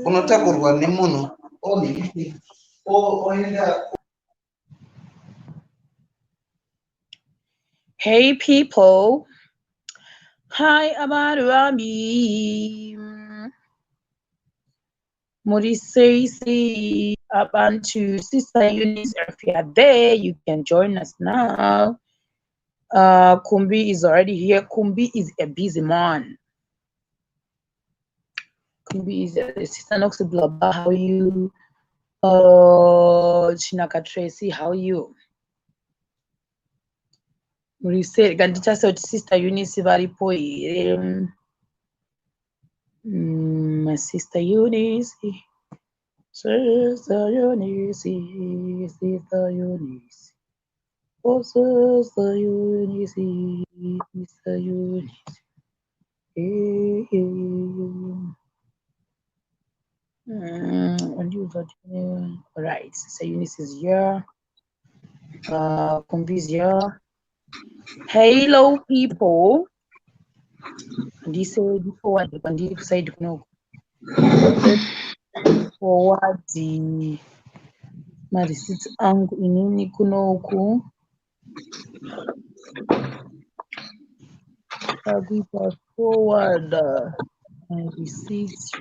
unotakurwa nemunhu oenda. Hey people, hi abarwami. Murisei abantu Sister Eunice. If you are there, you can join us now. Kumbi is already here. Kumbi is a busy man. Kumbi is a Sister Noxy Blabba. How are you? Chinaka Tracy, how are you? Murisei Gandita said Sister Eunice varipo. My Sister Eunice. Sister Eunice, Sister Eunice, oh Sister Eunice, Sister Eunice. Hey, hey. All right, Sister Eunice is here. Kumbi is here. Hello, people. This forward, this side, no. Forward the receipts angu inini kunoku Tapiwa forward my receipts.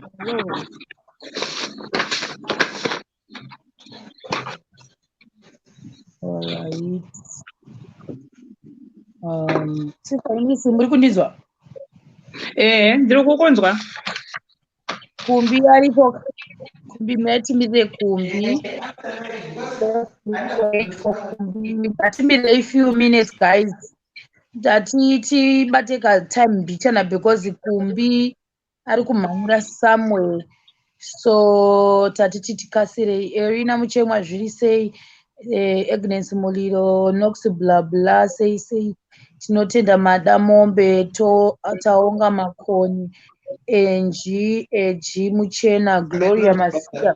All right. Sister Eunice, muri kundizwa? Ndiri kukunzwa. Kumbi aripo. Kumbi metimire Kumbi. Wait for Kumbi. Atimire a few minutes, guys. Tati bateka time bichana because Kumbi ari kumhanyira somewhere. So tati titikasire Erina Muchemwa zviri sei, Agnes Muliro, Nox blah blah sei tinotenda madamombe taonga makoni enji eji muchena Gloria Masia.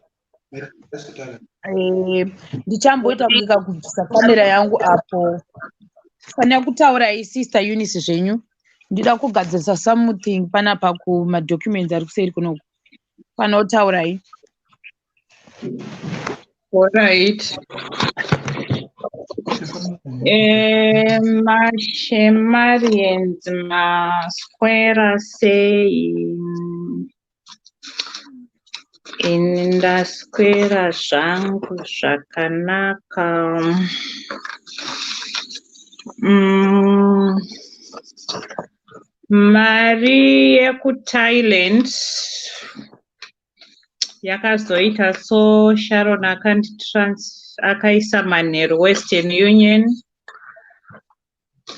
Ndichamboita ndikakubvisa kamera yangu apo. Fanira kutaura Sister Eunice zvenyu. Ndida kugadzirisa something panapa kumadocuments ari kuseri kunoku. Pana utaurai. All right. Shemarians masquera say indasquera zvangu zvakanaka. Mari yekuThailand yakazoita so Sharon akaisa manheru Western Union.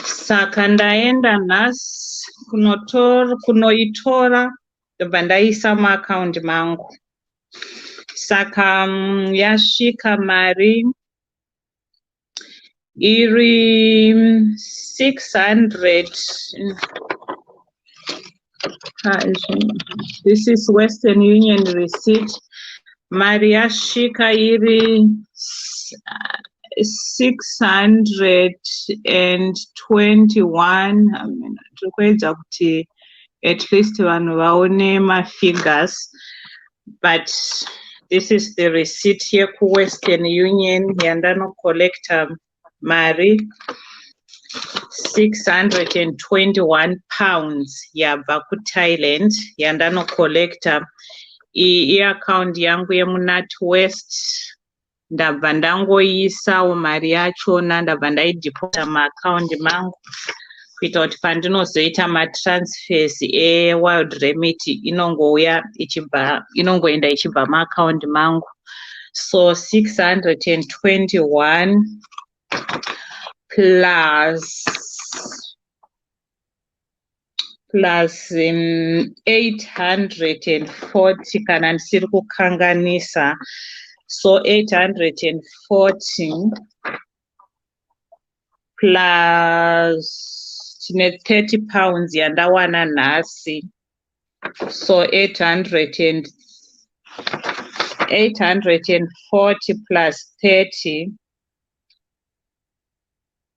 Saka ndaenda nhasi kunoitora ndobva ndaisa muaccount mangu. Saka yasvika mari iri 600. This is Western Union receipt. Mari yasvika iri 621. Tikuedza kuti at least vanhu vaone mafigures, but this is the receipt yeku-Western Union yandanocollecta mari 621 pounds yabva kuThailand yandanocollecta. Iaccount yangu yemuNatWest ndabva ndangoisawo mari yachona, ndabva ndaideposita maaccount mangu kuita kuti pandinozoita matransfers ewild remit inongoenda ichibva maaccount mangu. So 621 plus 840 kana ndisiri kukanganisa. So 840 plus tine 30 pounds yandawana nhasi. So 840 plus 30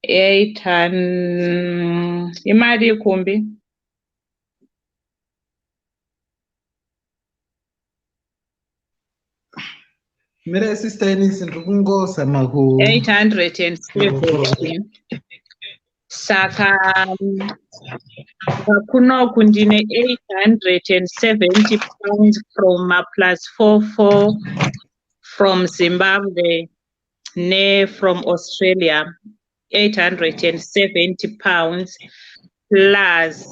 800 imari Kumbi Mira sister Eunice ndikungozama ku 870. Saka kunoku ndine 870 pounds from plus 44 from Zimbabwe ne from Australia. 870 pounds plus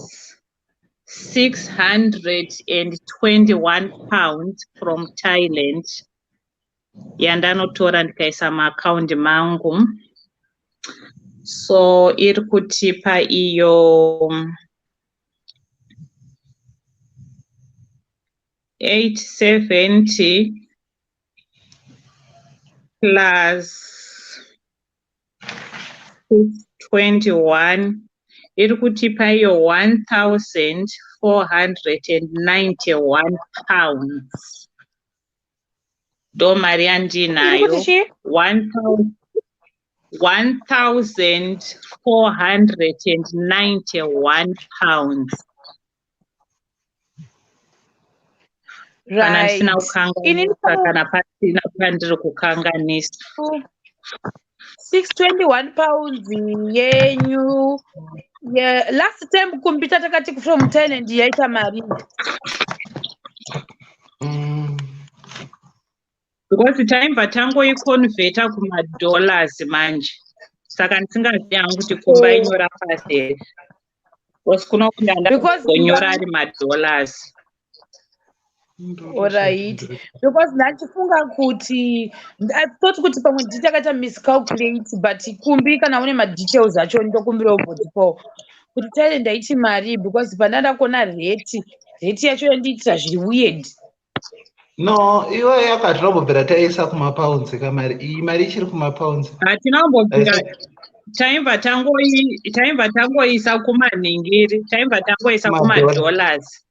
621 pounds from Thailand. Yandanotora ndikaisa maakaundi mangu. So iri kutipa iyo 870 plus 621 iri kutipa iyo 1,491 pounds. Do mari yandinayo 1,491 pounds. Kana ndisina kukanganisa kana pasina pandiri kukanganisa. 621 pounds yenyu. Yeah, last time kumbita takati from Thailand yaita mari. Because taimva tangoiconverta kumadollars manje. Saka ndisingazivi hangu kuti kumbainyora pasi. Because kunokunda ndakonyora ari madollars. Alright. Because ndachifunga kuti I thought kuti pamwe ndichakata miscalculate but kumbi kana une ma details acho ndokumbira ubodipo. Kuti Thailand aichi mari because pandanda kona rate yacho yandiitira zviri weird. No, iwe yakatinombobvira taisa kumapounds kamari. Iyi mari ichiri kumapounds. Hatinombobvira taimva tangoisa kumanhingiri, taimva tangoisa kumadollars.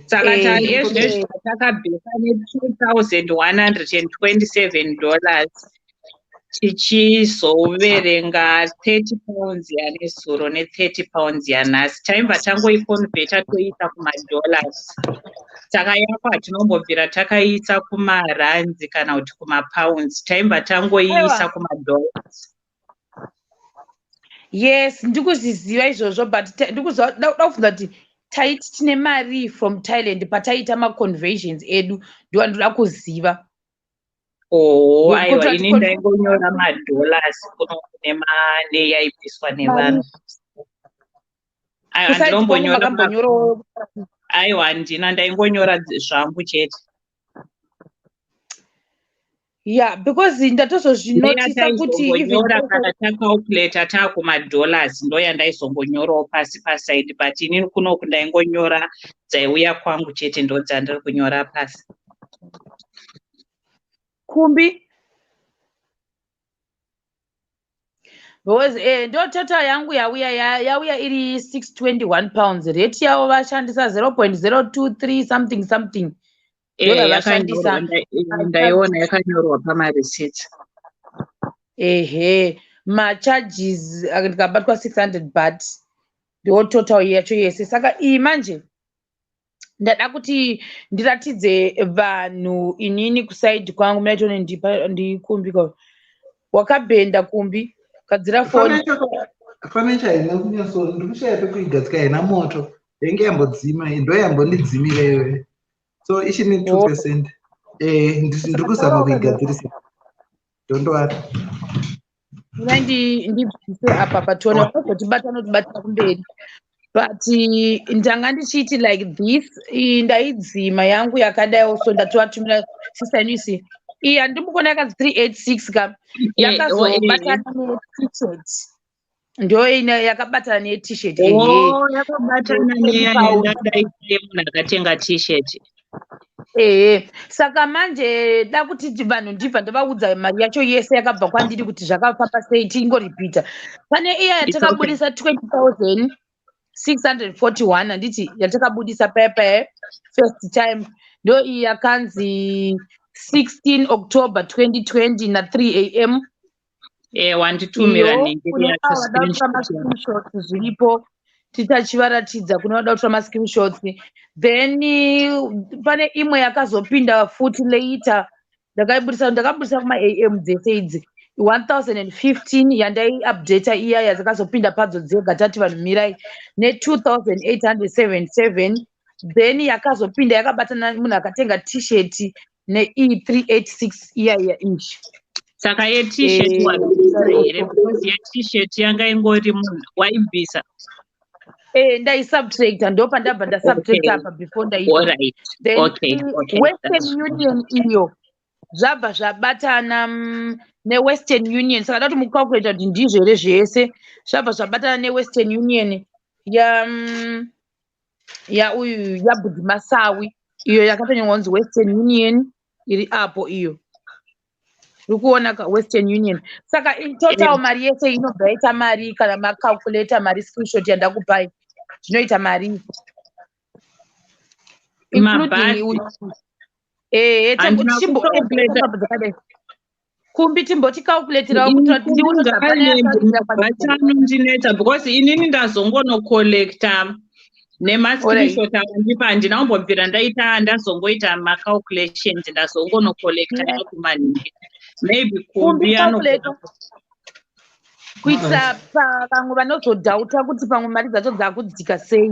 Saka ezvezvo takabheka ne$2,127 tichizoverenga 30 pounds yanezuro ne30 pounds yanhasi. Taimva tangoiconverta toisa kumadollars. Saka yapo hatinombobvira takaisa kumarands kana kuti kumapounds. Taimva tangoiisa kumadollars. Yes, ndikuziziva izvozvo but ndikuzoda kufunga kuti taiti tine mari from Thailand pataita ma-conversions edu ndiwa ndoda kuziva. Aiwa ini ndaingonyora madollars kuno kune mane yaibviswa nevanhu. Aiwa ndinombonyora. Aiwa ndina ndaingonyora zvangu chete. Yeah, because ndatozozvinotisa kuti even kana tacalculate takumadollars ndo yandaizongonyorawo pasi paside but inini kunoku ndaingonyora dzaiuya kwangu chete ndo dzandiri kunyora pasi. Kumbi because ndo total yangu yauya iri 621 pounds. Rate yavo vashandisa 0.023 something. Ndaiona yakanyorwa pamareceipt. Macharges ndikabatwa 600 but ndo total yacho yese. Saka iyi manje ndada kuti ndiratidze vanhu inini kusaidi kwangu mnaitone ndikumbika wakabhenda kumbi kadzira foni furniture haina kunyaso ndikushaya pekuigadzika haina moto yange yambodzima ndo yambondidzimira iwe so ichini 2%. Ndiri kuzama kuigadzirisa ndondowari ndibvise apa patione wakazotibata notibatira kumberi but ndanga ndichiti like this ndaidzima yangu yakadai so ndatovatumira sister Eunice iyi handimukona yakazi 386 ka yakazobatana ne-t-shirt ndo yakabatana ne-t-shirt yakabatana nemunhu akatenga t-shirt. Saka manje da kuti vanhu ndibva ndavaudza mari yacho yese yakabva kwandiri kuti zvakafamba sei tingoripita. Pane iya yatakabudisa 20,641 handiti yatakabudisa pepe first time ndo iyi yakanzi 16 October 2020 na 3 AM. Wanditumira ningiri screenshot zviripo titachivaratidza kuna vada kutora ma-screenshots then pane imwe yakazopinda futi later ndakabudisa kuma-am dzese idzi 1015 yandaiupdata iya yadzakazopinda padzo dzega tati vanhu mirai ne2877 then yakazopinda yakabatana munhu akatenga t-shirt ne-E386 iya inch saka ye-t-shirt wabvisa here because ye-t-shirt yanga ingori munhu waibvisa ndaisubtracta ndopandabva ndasubtracta apa before ndaita then western union iyo zvabva zvabatana newestern union saka ndati mucalculata kuti ndizvo here zvese zvabva zvabatana newestern union uyu yabhudhimasawi iyo yakatonyorwa kunzi western union iri apo iyo uri kuona western union saka total mari yese inobva yaita mari kana macalculata mari screenshot yandakupai zvinoita mari including kumbi timboticalculatirawo kuitira kuti ndione ndineta because inini ndazongonocollecta nemascreenshot akandipa handina kumbobvira ndazongoita macalculations ndazongonocollecta yakumanhingi maybe kumbi kuitira pamwe vanozodhauta kuti pamwe mari dzacho dzakudzika sei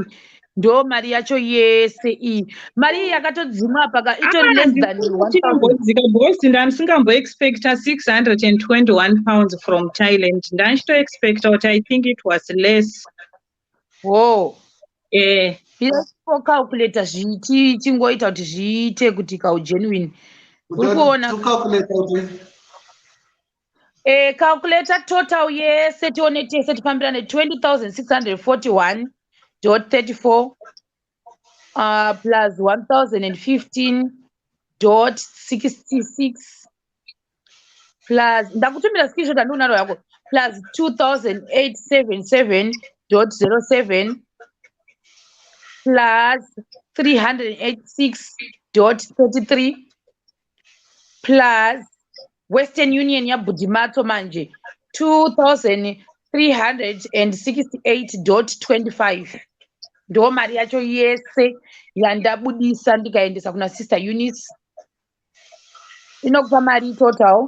ndo mari yacho yese iyi mari iyi yakatodzimwa paka itori less than 1000 because ndandisingamboexpecta 621 pounds from Thailand ndanchitoexpecta kuti I think it was less. Calculator chingoita kuti zviite kuti kaugenuine uri kuona calculator total yese tione tese tipambirane 20,641.34 plus 1,015.66 plus ndakutumira screenshot andionaro yako plus 2,877.07 plus 386.33 plus Western Union yabhudhimatso manje 2,368.25 ndo mari yacho yese yandabudisa ndikaendesa kuna sister Eunice inokupa mari total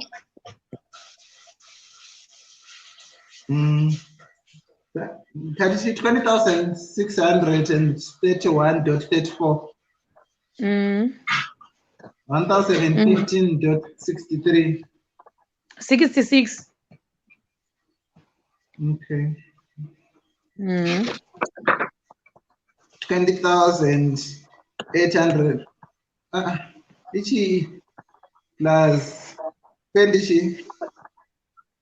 That is 20,631.34. 1,015.63. 66. Okay. 20,800. Ichi plus 20.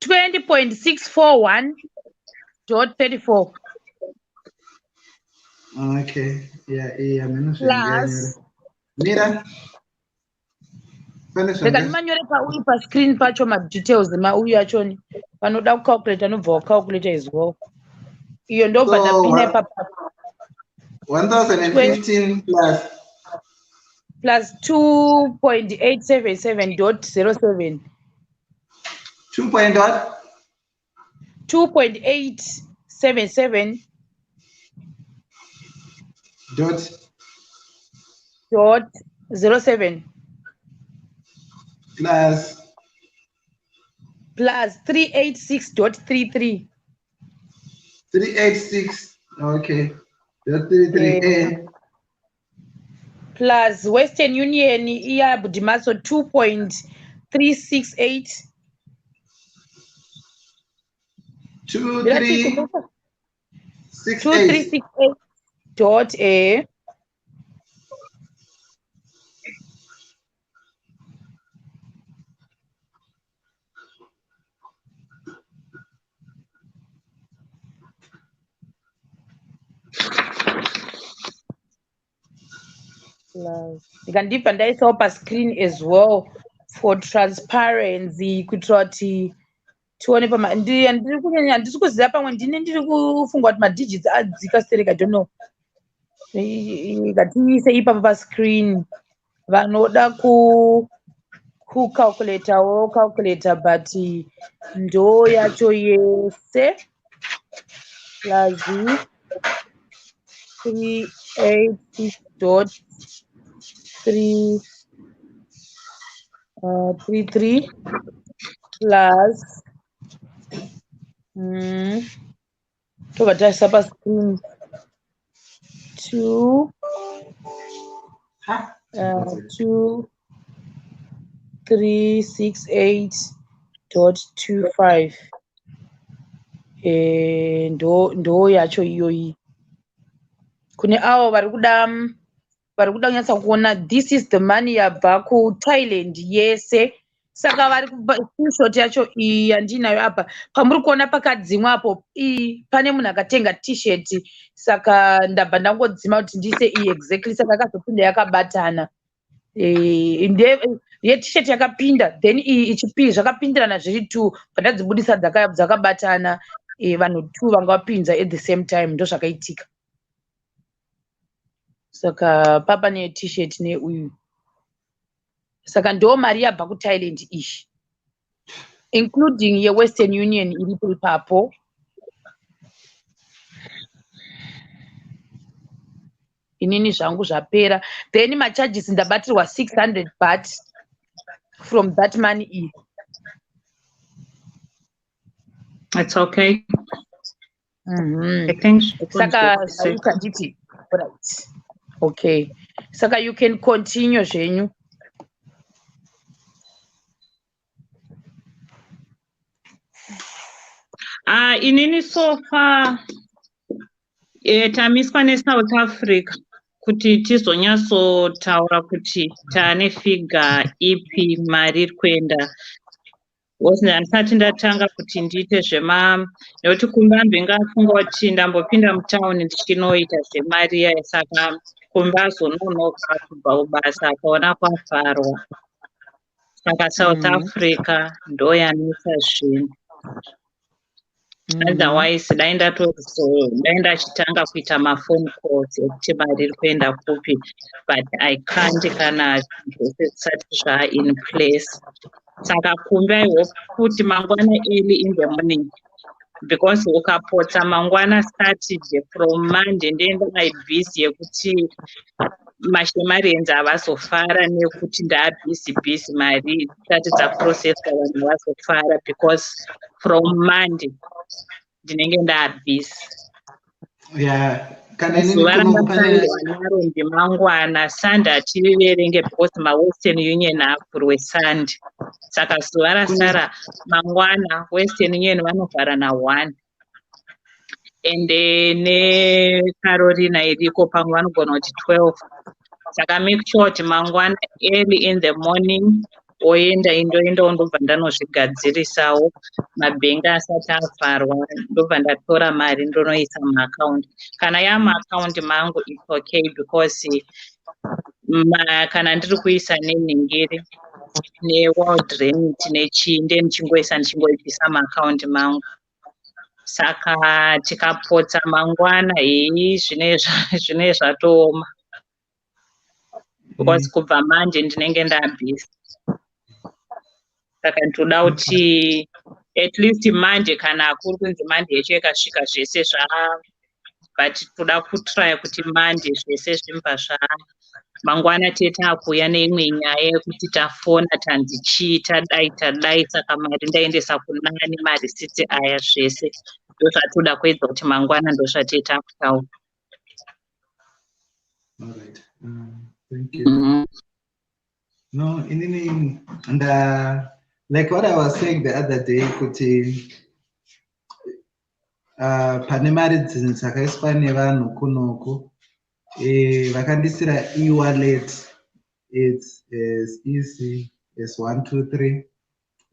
20.641.34. Okay. Yeah. Plus. Mira. Manyore pa screen pacho ma details uyu achoni panoda kucalculate anobva wacalculate as well. Iyo ndo bada pine pa 1,015 plus 2.877.07. 2 point what? 2.877 dot 07 plus 386.33. 386. Okay. 33. Plus Western Union iya Budimaso 2.368. 2368.a. Ndikandipa ndaisawo pa screen as well for transparency kuitira kuti tione ndiri kunyanya handisi kuziva pamwe ndiri kufunga kuti madigits adzika stereka I don't know ngatiise ipapa pa screen vanoda kucalculator calculator but ndo yacho yese plus 386.3 33 plus tovatasa pascreen 2 2368.25 ndo yacho iyoyi. Kune avo vari kuda kunyatsa kuona this is the money yabva kuThailand yese. Saka vari screenshot yacho iyi yandinayo apa pamuri kuona pakadzimwa apo pane munhu akatenga t-shirt, saka ndabva ndangodzima kuti ndise iyi exactly, saka yakazopinda yakabatana. T-shirt yakapinda then iyi zvakapindirana zviri 2 pandadzibudisa dzakabatana, vanhu 2 vanga vapinza at the same time, ndo zvakaitika. Saka papa ne t-shirt neuyu, saka ndo mari yabva kuThailand iyi, including yeWestern Union iripo ipapo. Inini zvangu zvapera, then macharges ndabatirwa 600 baht from that money iyi. It's okay. I think saka nditi right. Okay, saka you can continue zvenyu. Inini so far tamiswa neSouth Africa kuti tizonyatsotaura kuti taane figa ipi mari iri kuenda. Handisati ndatanga kuti ndiite nekuti kumbambe ngafunga kuti ndambopinda mutauni ndichinoita zvemari iya, saka kumbazononoka kubva kubasa akaona kwafarwa. Saka South Africa ndo yanetsa zvinhu. Otherwise dai ndachitanga kuita mafone calls ekuti mari iri kuenda kupi, but I can't kana zvose zvisati zvain place. Saka kumbe I hope kuti mangwana early in the morning, because ukapotsa mangwana Saturday from Monday ndienda busy yekuti maShemarians havazofara nekuti busy mari dzisati dzaprocesswa vanhu vazofara, because from Monday ndinenge busy. Zuva randafarwa naro ndimangwana, Sunday hativerenge because maWestern Union avhurwe Sunday. Saka zuva rasara mangwana Western Union vanovhara na1, ende neCarolina iriko pamwe vanogona kuti 12. Saka make sure kuti mangwana early in the morning indoenda ndobva ndanozvigadzirisawo mabhengi asati avharwa, ndobva ndatora mari ndonoisa muaccount. Kana yamaccount mangu it's okay, because kana ndiri kuisa nenhingiri neworld remit nechinde ndichingoisa ndichingoibvisa muaccount mangu. Saka tikapotsa mangwana zvine zvatooma, because kubva Monday ndinenge ndabhizi. Saka ndoda kuti at least Monday, kana kuri kunzi Monday yacho ikasvika zvese but toda kutrya kuti Monday zvese zvimba mangwana tetakuya neimwe nyaya yekuti tafona tanzi chii tadai, saka mari ndaendesa kunani marisiti aya zvese ndo zvatoda kuedza kuti mangwana ndo zvatetakutaura. All right. Thank you. No, like what I was saying the other day, kuti pane mari dzakaiswa nevanhu kunoku, vakandisira e-wallet, it's as easy as 1, 2, 3.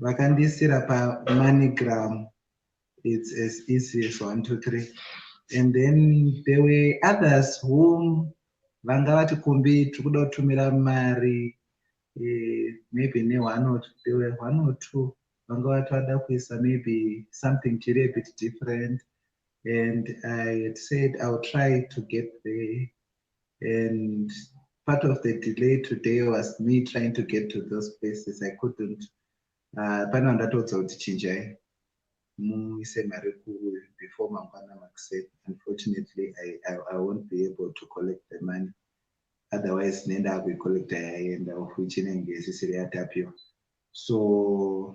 Vakandisira pa MoneyGram, it's as easy as 1, 2, 3. And then there were others whom vanga vati kumbi tikuda kutumira mari, maybe there were 1 or 2 vanga vati vada kuisa maybe something chiri a bit different, and I had said I'll try to get there. And part of the delay today was me trying to get to those places. I couldn't. Pano ndatodza kuti chinjai muise mari before mangwana makuseni. Unfortunately, I won't be able to collect the money. Otherwise, nenda we collect and of which in English is Tapiwa. So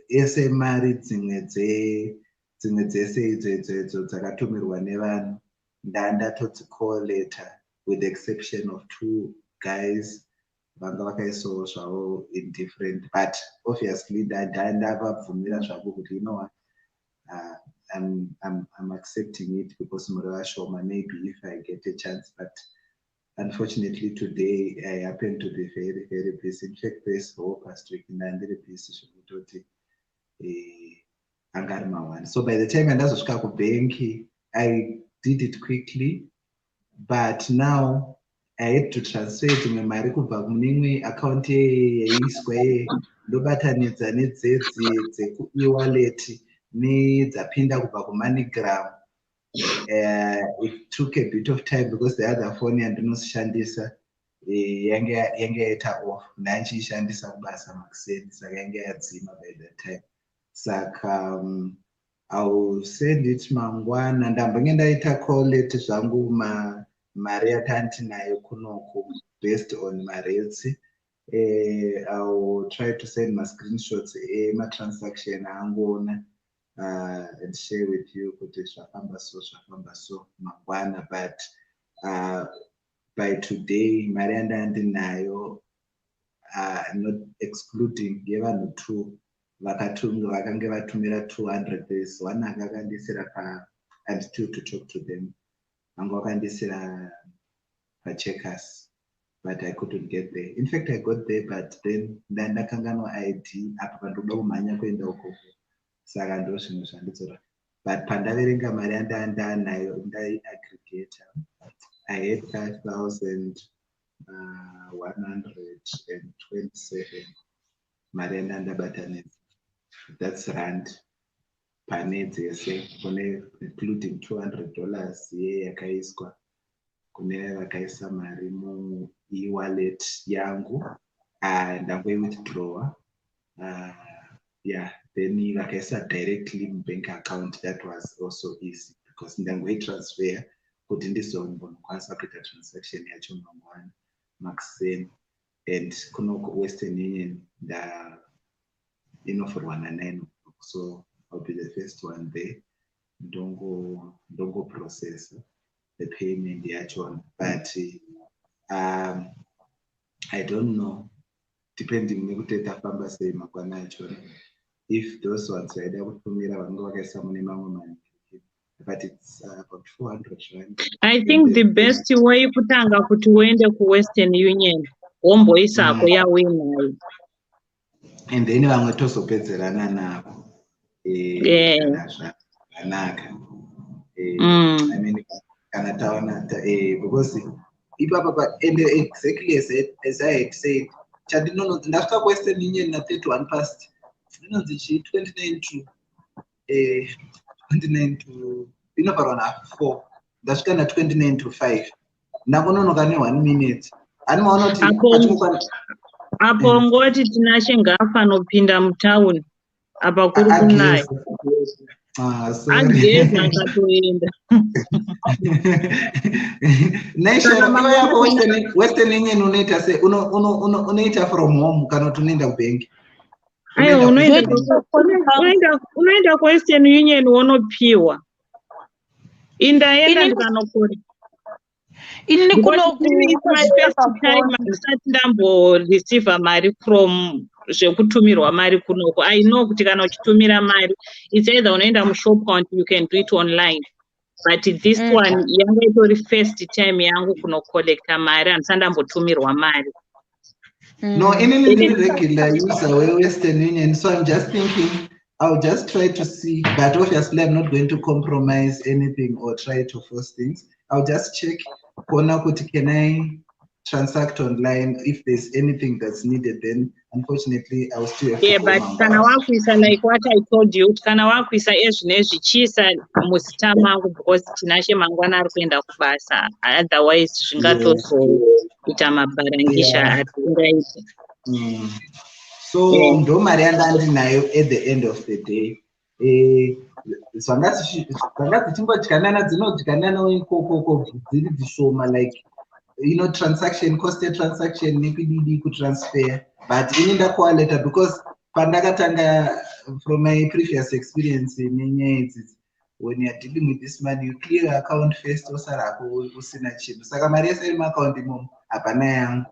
ese mari dzimwe dzese idzo dzakatumirwa nevanhu ndatotikolleta with the exception of 2 guys vanga vakaisawo zvavo in different, but obviously ndavabvumira zvavo kuti you know what, I'm accepting it because muri vashoma, maybe if I get a chance, but unfortunately today I happen to be very, very busy. In fact, this whole past week ndandiri busy zvekutoti angari mawani. So by the time ndazosvika kubanki, I did it quickly, but now I had to transfer dzimwe mari kubva kune account yaiswa ndobatanidza nedzedzi dzeku-e-wallet nedzapinda kubva kuMoneygram. It took a bit of time because the other phone yandinoshandisa yange yaita off, ndanchishandisa kubasa makuseni, saka yange yadzima by that time. Saka I'll send it mangwana. Ndambonge ndaita collect zvangu mari yatandinayo kunoku based on marets. I'll try to send my screenshots my transaction angoona and share with you kuti zvafamba so mangwana, but by today mari yandandinayo not excluding yevanhu 2 vakange vatumira 200. There's one akakandisira and still to talk to them, anga vakandisira pacheckers, but I couldn't get there. In fact, I got there, but then ndakanganwa ID apa pandoda kumhanya kuenda ukoko, saka ndo zvinhu zvandidzora. But pandaverenga mari yandanayo ndaiaggregator, I had 5,127 mari yandandabatanidza. That's rand pane dzese, kune including $200 yakaiswa kune vakaisa mari mu-e-wallet yangu ndangoi withdrawer. Yeah, then vakaisa directly bank account. That was also easy because ndangoi transfer kuti ndizombonokwanisa kuita transaction yacho mangwana makuseni, and kunoko Western Union inofurwa na9 o'clock, so I'll be the first one there. Don't go process the payment yacho, but I don't know, depending nekuti tafamba sei mangwana yacho, if those ones vaida kutumira vanga vakaisa mune mamwe mani, but it's about 400 rand. I think the best way kutanga kuti uende ku-Western Union womboisa ako yawinayo, and then vamwe tozopedzerana navo zvakanaka. I mean, kana taona because ipapa, and exactly as I had said, ndasvika ku-Western Union na 31 past, inonzi chi 29 to inobvarwa na4, ndasvika na 29 to 5, ndakunonoka ne1 minute. Animaona kuti apo ngoti tinashe ngafanopinda mutauni apa kuri kunaya ageza ngatoenda Western Union unoita se unoita from home kana kuti unoenda kubank. Ayo unoenda ku-Western Union wonopiwa. Indaenda ndikanokora. Ini kuno first time ndisati ndamboreceive mari from zvekutumirwa mari kunoko. I know kuti kana uchitumira mari, it's either unoenda mushop account, you can do it online. But this one yanga itori first time yangu kunocollecta mari, handisati ndambotumirwa mari. No, any regular user of Western Union, so I'm just thinking I'll just try to see, but obviously I'm not going to compromise anything or try to force things. I'll just check, can I transact online? If there's anything that's needed, then unfortunately I'll still have to but kana wakuisa like what I told you, kana wakuisa ezvinezvi chisa musitama because tinashe mangwana ari kuenda kubasa, otherwise zvingatozoita mabarangisha atingaita. So ndo mari yandandinayo at the end of the day. Zvanga dzichingotyanana dzinodyanana ikoko dziri dzishoma, like transaction, cost transaction, nepididi kutransfer. But in the quality because pandakatanga from my previous experience in when you're dealing with this money, you clear your account first or usina chip. Saka mari yese iri account imo hapana yangu.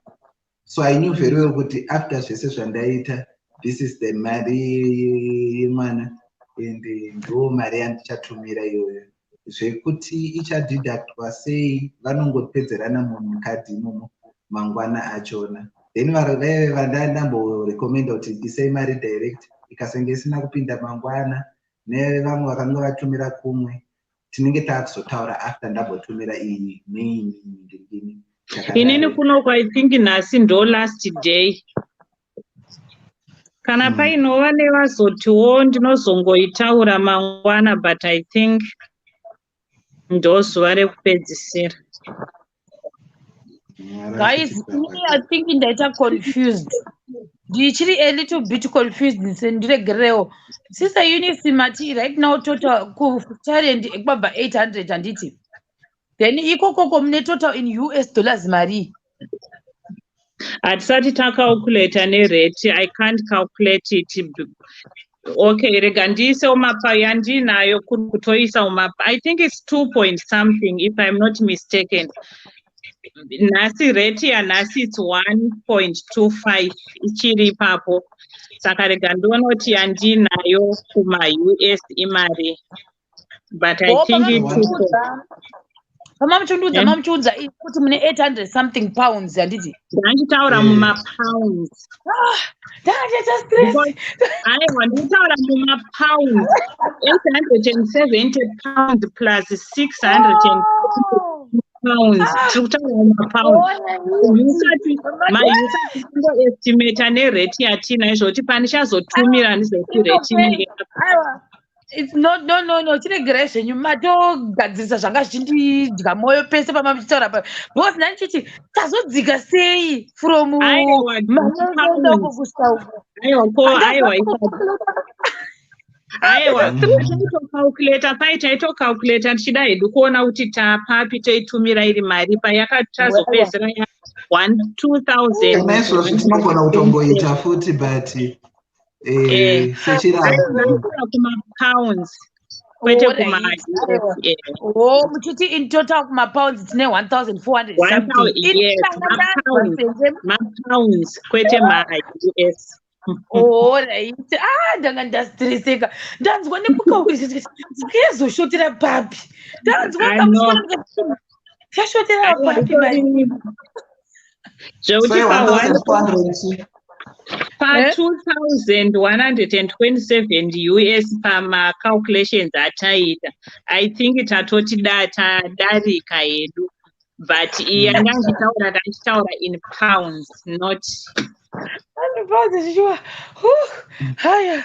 So I knew very well that after session data, this is the mari man in the ndo mari yandichatumira iyoyo. Zvekuti ichadeductwa sei vanongopedzerana mukadhi imomo mangwana achona. Then vandandamborecommenda kuti isei mari direct ikasenge isina kupinda mangwana nevamwe vakanga vatumira kumwe tinenge takuzotaura after ndambotumira iyi neini. Inini kunoko I think nhasi ndo last day. Kana painova nevazotiwo ndinozongoitaura mangwana, but I think ndo zuva rekupedzisira. Guys, I think ndaita confused. Ndichiri a little bit confused ndiregerewo. Sister Eunice Mati right now total challenge ekubaba 800 anditi. Then ikoko mune total in US dollars mari. Hatisati calculate nerate. I can't calculate it. Okay, rega ndiise umapa yandinayo kutoisa umapa. I think it's 2 point something if I'm not mistaken. Nasi rate ya nasi it's 1.25 ichiri papo. Saka rega ndonoti yandinayo kuma US imari. But I think it's Mamchunduza kuti mune 800 something pounds yanditi. Ndachitaura muma pounds. Aiwa nditaura muma pounds. 870 pounds plus 600 pounds. Tikutaura muma pounds. Musati kungoestimata nerate yatina izvoti panichazotumira ndizoti rate inenge. It's not no tiregereshe nyuma togadzirisa zvanga zvichindidya moyo pese pamamutaura pa because nandichiti tazodzika sei from aiwa taitocalculata tichida hedu kuona kuti tapapi toitumira iri mari payakatazopedzera 1,2000 tinogona kutomboita futi but pounds. Muchiti in total pounds tine 1,400 something. Yes, pounds kwete US. Alright. Ndanga ndastreseka. Ndanzwa ndezvoshotera papi. Ndashotera papi mari. Pa 2,127 US pama calculations ataita. I think tatoti darika hedu. But iya ndachitaura in pounds, not. Haya.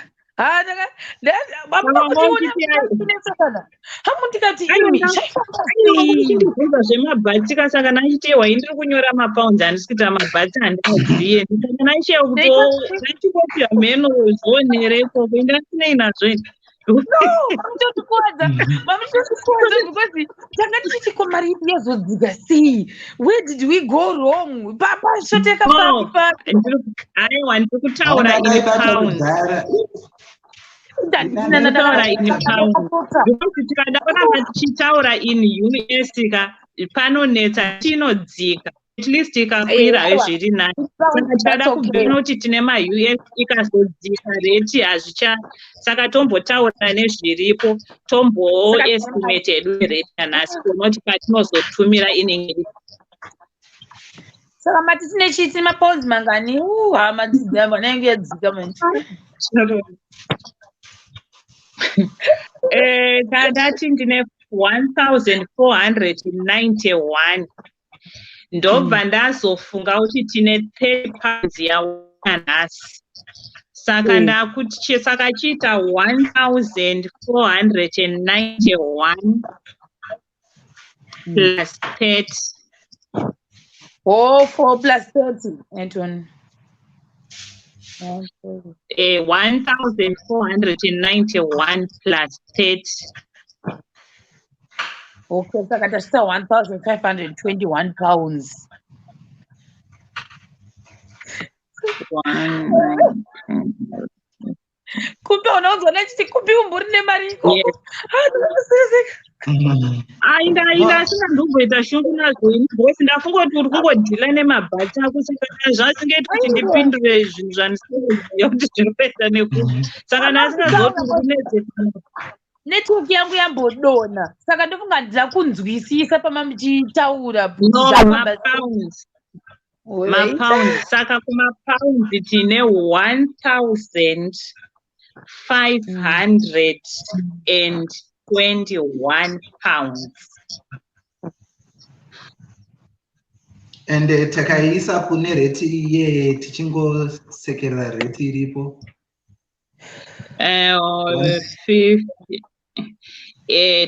Zvemabhatika saka nachitewa indiri kunyora mapounds handisikuita mabhati handiaziye nachitewa kutochingopiwa mheno zonereko indasinei nazvo where did we go wrong? Aiwa ndiri kutaura in pounds. Tikada kuramba tichitaura in US panonetsa tinodzika at least ikakwira zviri nani. Saka tikada kubvira kuti tine ma-US ikazodzika rate hazvicha. Saka tombotaura nezviripo tomboestimate hedu rate yanhasi kunoti patinozotumira inenge. Saka mati tine chiti mapounds mangani hama dzidzava vanenge yadzika manje. Ndati ndine 1,491 ndobva ndazofunga kuti tine 30 pounds yawanhasi saka ndakuti saka chiita 1,491 plus 30. 4 plus 30 Anton. 1,491 plus 30. Okay, so that's 1,521 pounds. Kumbe unaona chiti kumbe umburi nemari iko. Yes. Ainda sina ndomboita shungu nazvo ini because ndafunga kuti uri kungodhila nemabhati ako saka zvasingaiti kuti ndipindure zvinhu zvandisiya kuti zviri kuita nekuti saka ndasingazoti uri network yangu yambodona saka ndofunga ndira kunzwisisa pama muchitaura mapounds saka kumapounds tine 1,521 pounds. And takaisa kune reti ye tichingosekerera reti iripo 50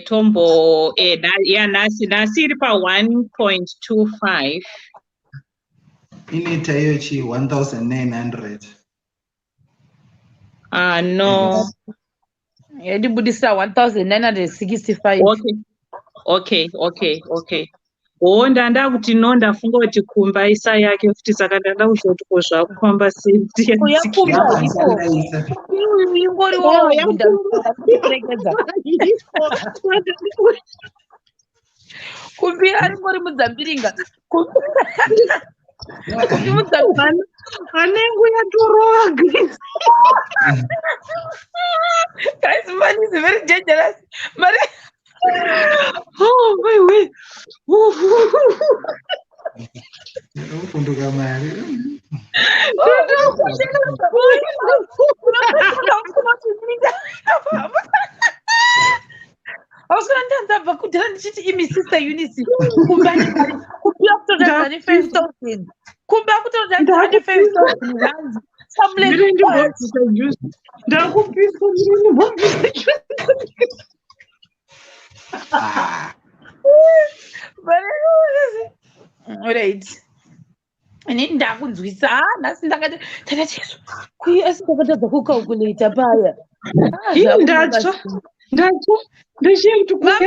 tombo nasi iri pa 1.25 inoita iyo chi 1,900 no yadibudisa 1,965 okay ndanda kuti ndafunga kuti kumba isa yake futi saka ndanda kushoti ko zvakufamba senti kumbi ari mudzambiringa anengu yatorova guys, money is very dangerous. Wait. I was going to tell them that Sister Eunice, Kumbia 25,000. Kumbia 25,000 rands. Some right. And in that one's with that's not going to calculate a buyer. Ndashame to but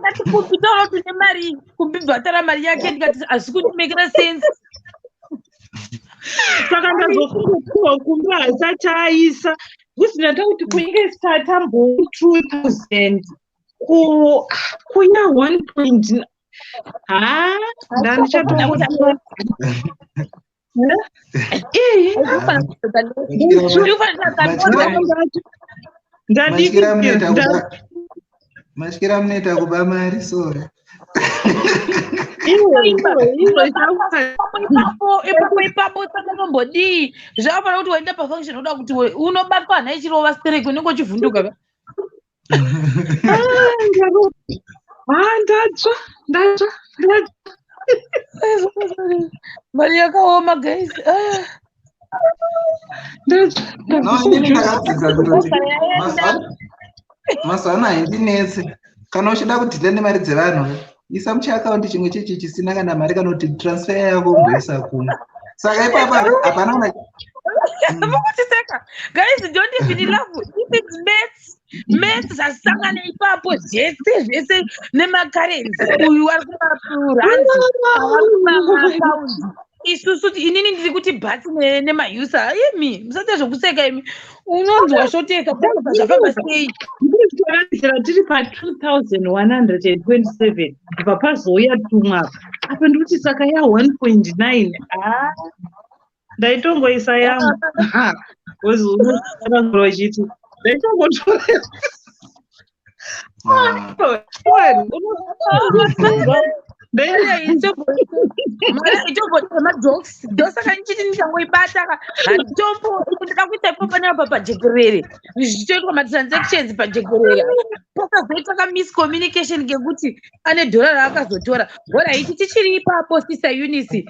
that could be done to the Mary, could be better. Maria can get as good make sense. Sataisa kusinaita kuti kuinge statambo 2,000 kuya 1. Ndanichatokuti maskira munoita kuba mari sorry ipapo sakatombodi zvapana kuti waenda pafunction unoda kuti unobatwa nhai chirova stereki unenge uchivhunduka ndatsva mari yakaoma guys mazuva ano haindinetse kana uchida kudhila nemari dzevanhu isa muchiakaundi chimwe chichi chisina kana mari kana kuti transfer yako ungoisa kumwe saka ipapa hapana guys don't even laugh if it's mates zvasangana ipapo zvese nemakarenzi uyu ari kumaranzi awakumapounds isusu inini ndiri kuti bhati nemausa imi musate zvokuseka imi unonzwa shoteka zvafamba sei ndikutoranzira tiri pa 2,127 kubva pazouya tumwa apa ndikuti saka ya 1.9 ndaitongoisa yangu unoara uchiti ndaitongotora ndosaka ndichiti ndichangoibata hatombo ndida kuita ipapo neapa pajekerere zvichitoitwa matransactions pajekerere pakazoita kamiscommunication ngekuti ane dhora raakazotora oraiti tichiri ipapo Sister Eunice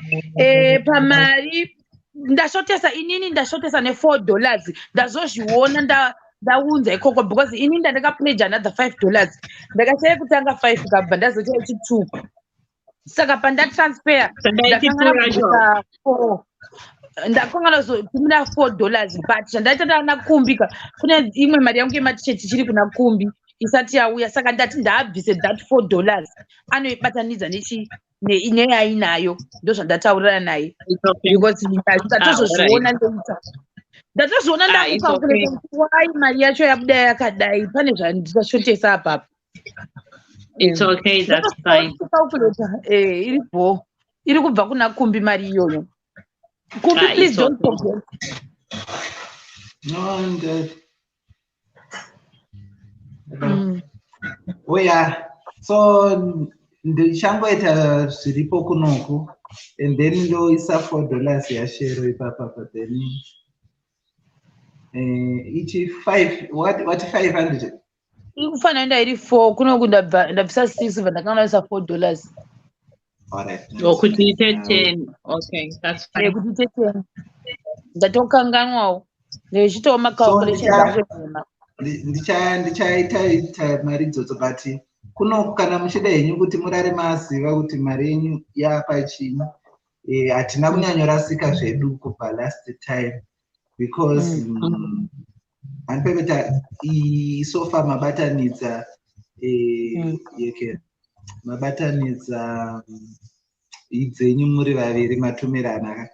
pamari ndashotesa inini ndashotesa $4 ndazozviona ndaunza ikoko because inini ndandakapledge another $5 ndakachaya kutanga 5 kabva ndazoita ichi 2 saka pandatransfer ndakangana zotumira $4 but zvandaita ndanakumbika kune imwe mari yangu yematisheti chiri kuna kumbi isati yauya saka ndati ndaabvise that $4 anoibatanidza neainayo ndozvandataurira naye because ndatozozviona ndatozoona ndakukalkuleta kuti wai mari yacho yabuda yakadai pane zvandikashotesa apapo. It's okay, that's fine. Iripo iri kubva kuna Kumbi mari iyoyo. Kumbi, please don't forget. Oh yeah, so ndichangoita zviripo kunoku and then ndoisa $4 yashero ipapa then each 5 what 500 ikufanira enda iri 4 kunoku ndabvisa 6 vandakanaisa $4. Alright. Kuti ite 10. Okay, that's fine. Kuti ite 10. Ndatokanganwawo. Ndichitawo macalculation zangu. Ndichaita mari idzodzo but kuno kana muchida henyu kuti murare maziva kuti mari yenyu yapachini hatina kunyanyorasika zvedu kubva last time because handipepeta isofa mabatanidza mabatanidza idzenyu muri vaviri matumirana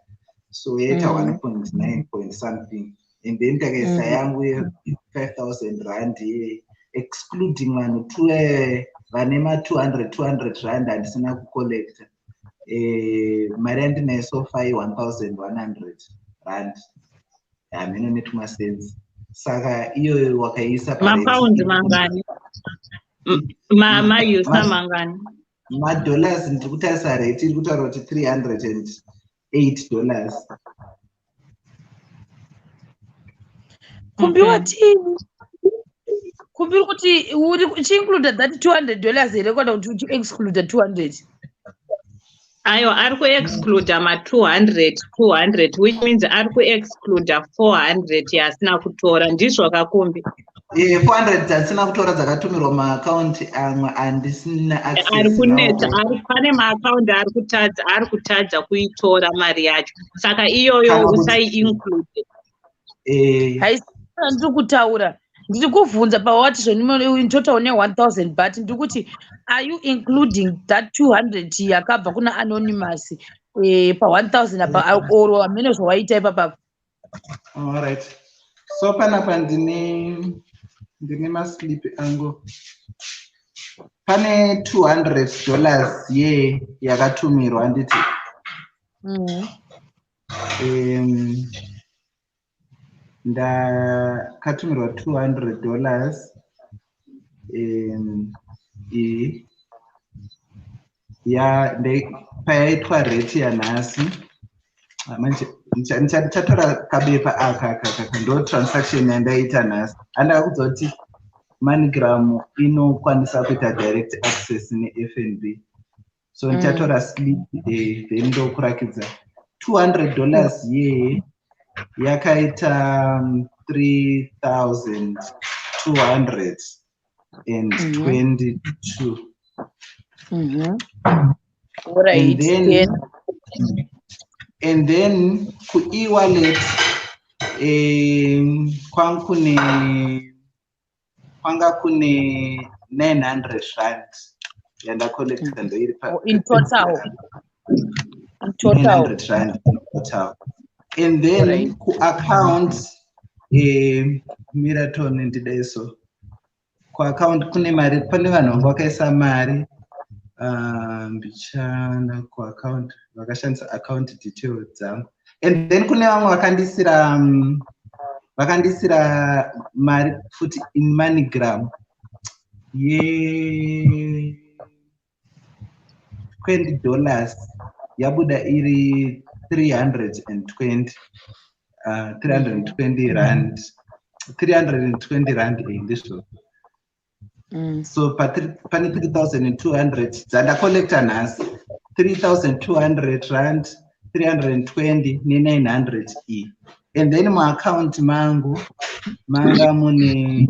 so yaita 1.9 point something and then takaisa yangu 5,000 rand excluding vanhu vane ma200 rand handisina kucollecta mari yandinayo sofa 1,100 rand hamene netumasensi saka iyo wakaisa mapaundi mangani mayusa mangani madollars ndiri kutarisa rate iri kutaura kuti $308. Kumbi watini Kumbi kuti uchiinclude that $200 here kwada kuti uchiexclude 200 ayo ari kuexclude ma200 which means ari kuexclude 400 yasina kutora ndizvo kakumbi 400 dzasina kutora dzakatumirwa maakaunti amwe handisina ari kuneta pane maakaunti ari kutadza kuitora mari yacho saka iyoyo usaiinclude ndiri kutaura ndiri kuvhunza pawati zvoni total ne 1,000 but ndiri kuti are you including that 200 yakabva kuna anonymous pa 1,000 apa oro amene zvawaita ipapapo? Alright, so panapa ndine maslip angu pane $200 yakatumirwa handiti ndakatumirwa $200 payaitwa rate yanhasi ndichatora kabepa aka ndo transaction yandaita nhasi handaka kudza kuti MoneyGram inokwanisa kuita direct access neFNB so ndichatora slip then ndokurakidza $200 yakaita 3,222 and then ku e-wallet kwanga kune 900 rand yandacollecta ndoiri in total 900 rand in total and then ku account Miraton ndidaiso ku account kune mari pane vanhu vanga vakaisa mari mbichana ku account vakashandisa account details dzangu and then kune vamwe vakandisira mari futi in MoneyGram $20 yabuda iri 320 rand ndizvo so pane 3,200 dzandacollecta nhasi 3,200 rand 320 ne900 and then muaccount mangu manga mune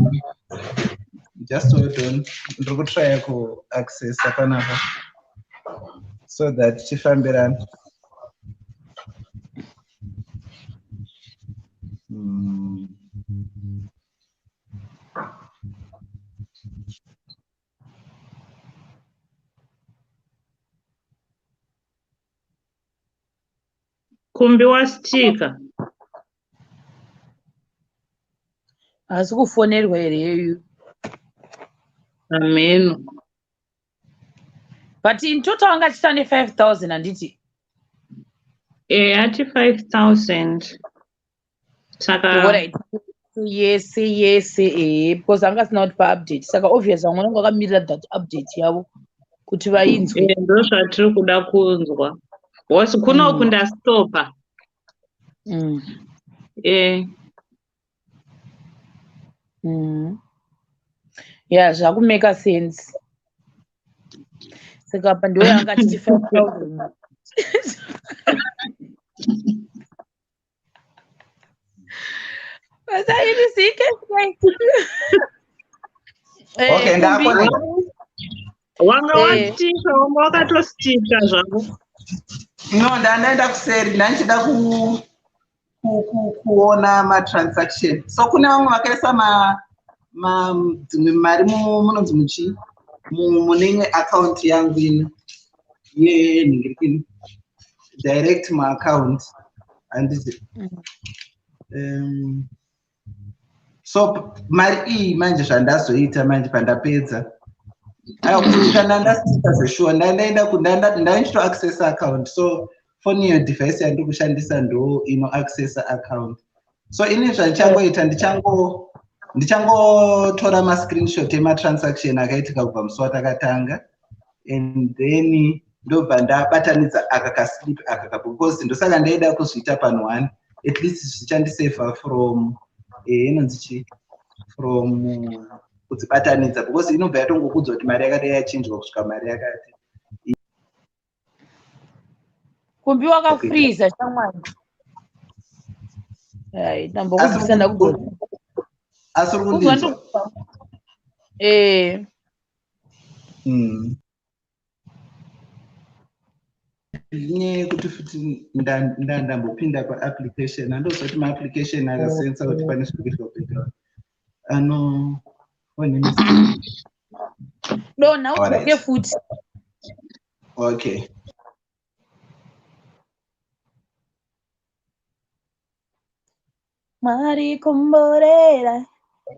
just hold on ndiri kutrya kuaccess panapa so that tifambirana Kumbi wastika. Asi kufonerwa here iyoyo. Amen. But in total angachita ne 5,000 handiti. Ati 5,000. Saka. Alright. Yes, because angasina kuti pa-update. Saka obvious vamwe vanenge vakamirira that update yavo kuti vainzwe. Ndo zvatiri kuda kunzwa. Wasi kuno kundastopa. Yeah, zvakumeka sense. Saka apa ndo yanga titi 5,000. Mas aí ele sim que é. Okay, ndakona. Wanga watika, wanga wakatostika zvako. No, ndaenda kuseri, ndanchida kuona ma-transaction. So kuna vamwe vakaisa dzimwe mari munonzi muchi mune account yangu ino yenhingirikini direct ma-account handiti. So mari iyi manje zvandazoita manje pandapedza kuti kana ndasita zveshuwa ndainchito access account. So phone iyo device yandiri kushandisa ndo ino access account. So ini zvandichangoita ndichangotora ma-screenshot ema-transaction akaitika kubva musi watakatanga, and then ndobva ndabatanidza aka kaslip aka because ndosaka ndaida kuzviita pano one, at least zvichandisavha from inonzi chi from kudzibatanidza, because inobva yatongokudzwa kuti mari yakati yachinjwa kusvika mari yakati. Kumbi wakafreeza shamwari. Ndambokubvisana kugona. Asuri kundinzwa. Kuti futi ndambopinda pa-application andozoti ma-application akasensa kuti pane zvikuitwa background. Dona uke futi. Okay. Mwari komborera,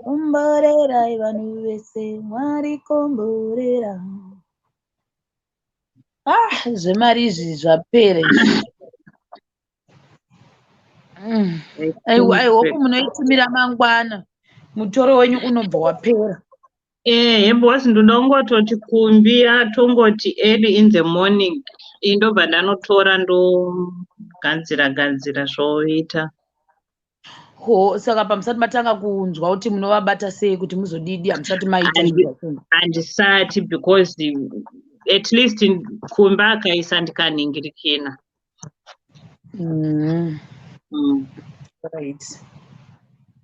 komborera vanhu vese, Mwari komborera. Zvemari izvi zvapera izvi. I hope munoitumira mangwana. Mutoro wenyu unobva wapera. Bosi ndinongototi kumbi atongoti early in the morning. Indobva ndanotora ndogadzira zvoita. Saka pamusati matanga kunzwa kuti munovabata sei kuti muzodidi hamusati maita. Handisati because at least kumba akaisa ndikaningirikina. Right.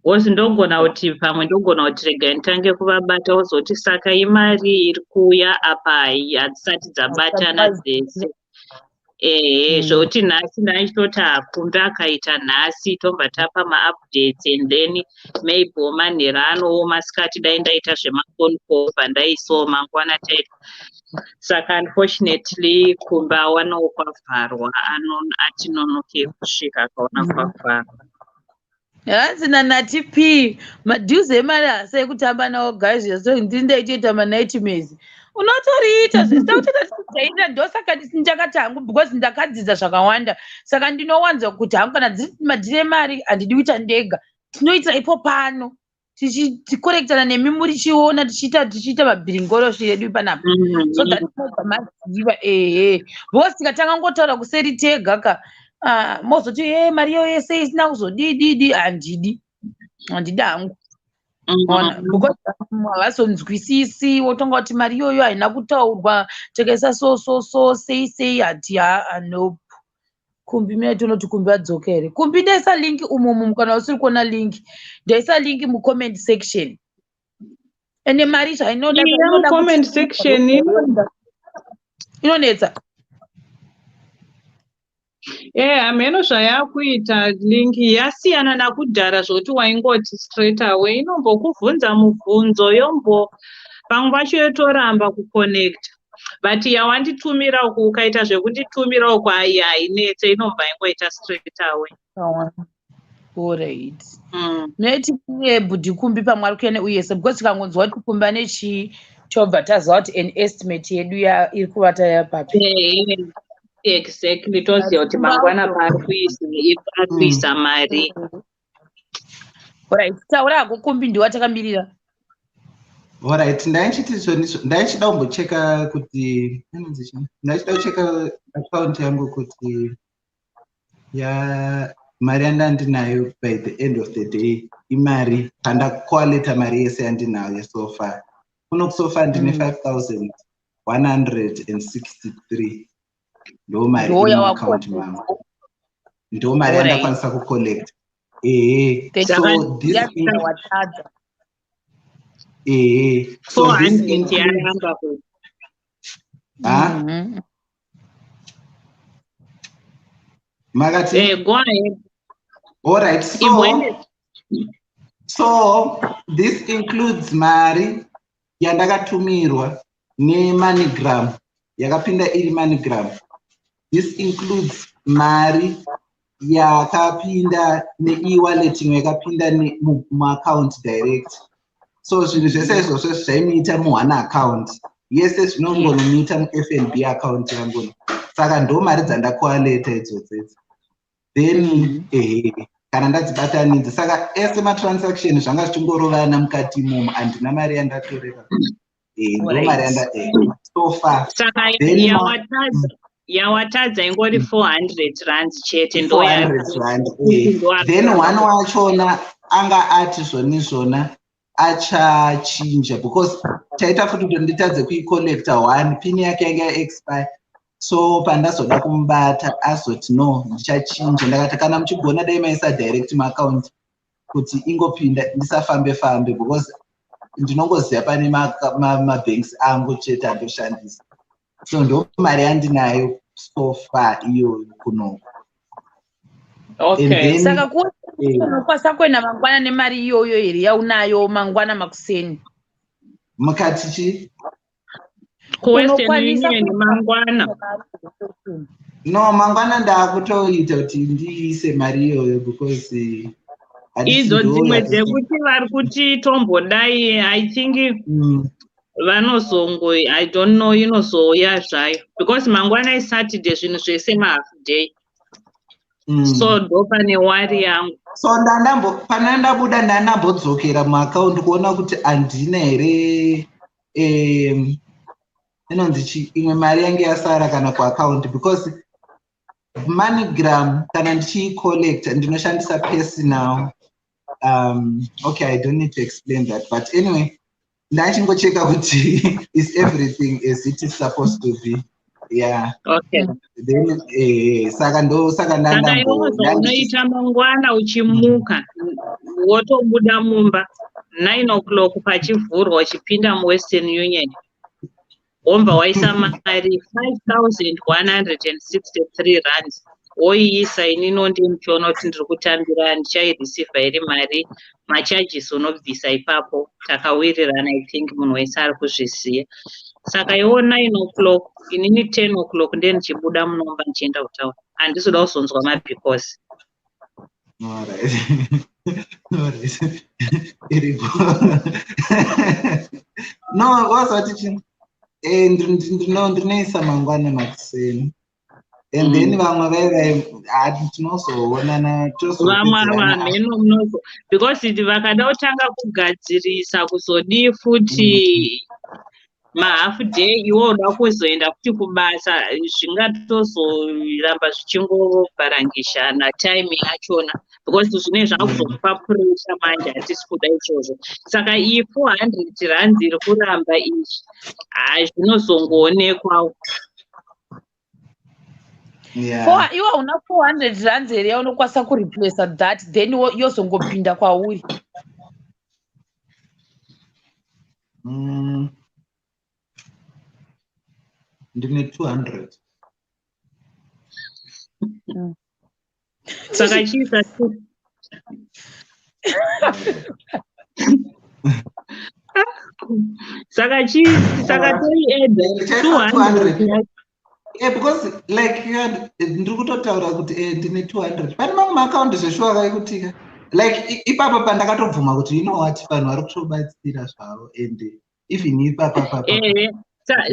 Wozi ndogona kuti pamwe ndogona kuti rega nditange kuvabata wozoti saka imari iri kuuya apa hadzisati dzabatana dzese. Zvoti nhasi ndaichitoti kumbi akaita nhasi tobva tapa ma-updates, and then maybe womanherano masikati dai ndaita zvemafone call pandaisawo mangwana taita. Saka unfortunately kumbi awanawo kwavharwa, atinonoke kusvika akaona kwavharwa. Hazina nati P madhuze emari hasi ekutamba nawo guys, so ndindaitoita ma-nightmares. Unotoriita zvesitautataita ndosaka ndichakati hangu because ndakadzidza zvakawanda, saka ndinowanza kuti hangu kana dziri madhiri emari handidi kuita ndega, tinoita ipo pano tichikorektana nemi murichiona tichiita mabhiringoroshi edu panapa, so that mobva maziva because tikatanga ngotaura kuseri tega ka mozoti mari yo yese isina kuzodididi, handidi hangu. Because havazonzwisisi wotonga kuti mari iyoyo haina kutaurwa takaisa so sei hati nope. Kumbi mina tonoti kumbi adzoka here. Kumbi ndaisa link umomo kana usiri kuona link, ndaisa link mucomment section. Ene mari zvainoda comment section inonetsa. Hameno zvayakuita link yasiyana nakudhara zvokuti waingoti straight away, inombokuvhunza mubvunzo pamwe pacho yotoramba kuconnecta. but yawanditumira uku ukaita zvekunditumira uku hainetse inobva ingoita straight away. Alright. Neti budhikumbi pamwe ari kuenda uyese because tikangonzwa kuti kumba nechi tobva taziva kuti an estimate yedu iri kuvata yapapi. Exactly, toziva kuti mangwana paari kuisa mari. Alright, taura hako kumbi ndiwatakamirira. Alright, ndaichida kumbocheka kuti ndaichida kucheka account yangu kuti mari yandandinayo by the end of the day imari pandakwaleta mari yese yandinayo so far. Kuno so far ndine 5,163 ndo mari ino account mangu. Ndo mari yandakwanisa kucollect. So this so this includes Magati. Go ahead. All right. So this includes mari yandakatumirwa ne MoneyGram yakapinda iri MoneyGram. This includes mari yakapinda ne e-wallet yakapinda ne account direct. So zvinhu zvese izvozvo zvaimiita muhana account yese zvinongonomiita muFNB account yangu. Saka ndo mari dzandakwaleta idzodzo. Then kana ndadzibatanidza saka ese matransaction zvanga zvichingororovana mukati imomo handina mari yandatorera. Ndo mari so far. Saka yawatadza ingori 400 rand chete ndo 400 rand. Then one wachona anga ati zvona achachinja because taita futi kuti nditadze kuicollecta one pin yake yanga expire. So pandazoda kumbata azoti no ndichachinja ndakati kana muchigona dai maisa direct account kuti ingopinda ndisafambe because ndinongoziva pane mabanks angu chete andoshandisa. So ndo mari yandinayo so far iyo kuno. Okay. Saka kwasa kwenda mangwana nemari iyoyo iri yaunayo mangwana makuseni. Question Mangwana. No, mangwana ndakutoita kuti ndiise mari iyoyo because idzo dzimwe dzekuti vari kuti tombodai I think vanozongo I don't know inozoya zvayo because mangwana is Saturday zvinhu zvese half day. So ndo pane wari yangu. So pana ndabuda ndandambodzokera muaccount kuona kuti handina here inonzi imwe mari yange yasara kana kuaccount because MoneyGram kana ndichiicollecta ndinoshandisa personal. Okay, I don't need to explain that, but anyway ndachingocheka kuti is everything as it is supposed to be. Yeah. Okay. Then saka unoita mangwana uchimuka wotobuda mumba 9 o'clock pachivhurwa uchipinda muWestern Union womba waisa mari 5,163 rand woiisa inino ndimuchiona kuti ndiri kutambira ndichaireceiva iri mari macharges unobvisa ipapo takawirirana I think munhu wese ari kuzviziva. Saka iwo 9 o'clock inini 10 o'clock ndiye ndichibuda munomba ndichienda kutaura. Handizoda kuzonzwa mabhikosi. Alright. No, wasati ndinoisa mangwana makuseni. And then vamwe vaive tinozoonana vamwe because vakada kutanga kugadzirisa kuzodii futi mahalf day iwo uda kuzoenda futi kubasa zvingatozoramba zvichingobharangishana time yachona because zvine zvakuzokupa pressure manje hatisi kuda izvozvo. Saka iyi 400 rand iri kuramba izvi zvinozongoonekwawo. Yeah. Iwa una 400 rand here yaunokwanisa kureplace that then yozongopinda kwauri. Ndine 200. Saka chiisa Saka toiedza 200. Yeah, because like you had ndikutotaura kuti ndine 200 pane mamwe maakaunti zveshuwa akaikutika like ipapa pandakatobvuma kuti you know what vanhu vari kutobatsira zvavo and even ipapa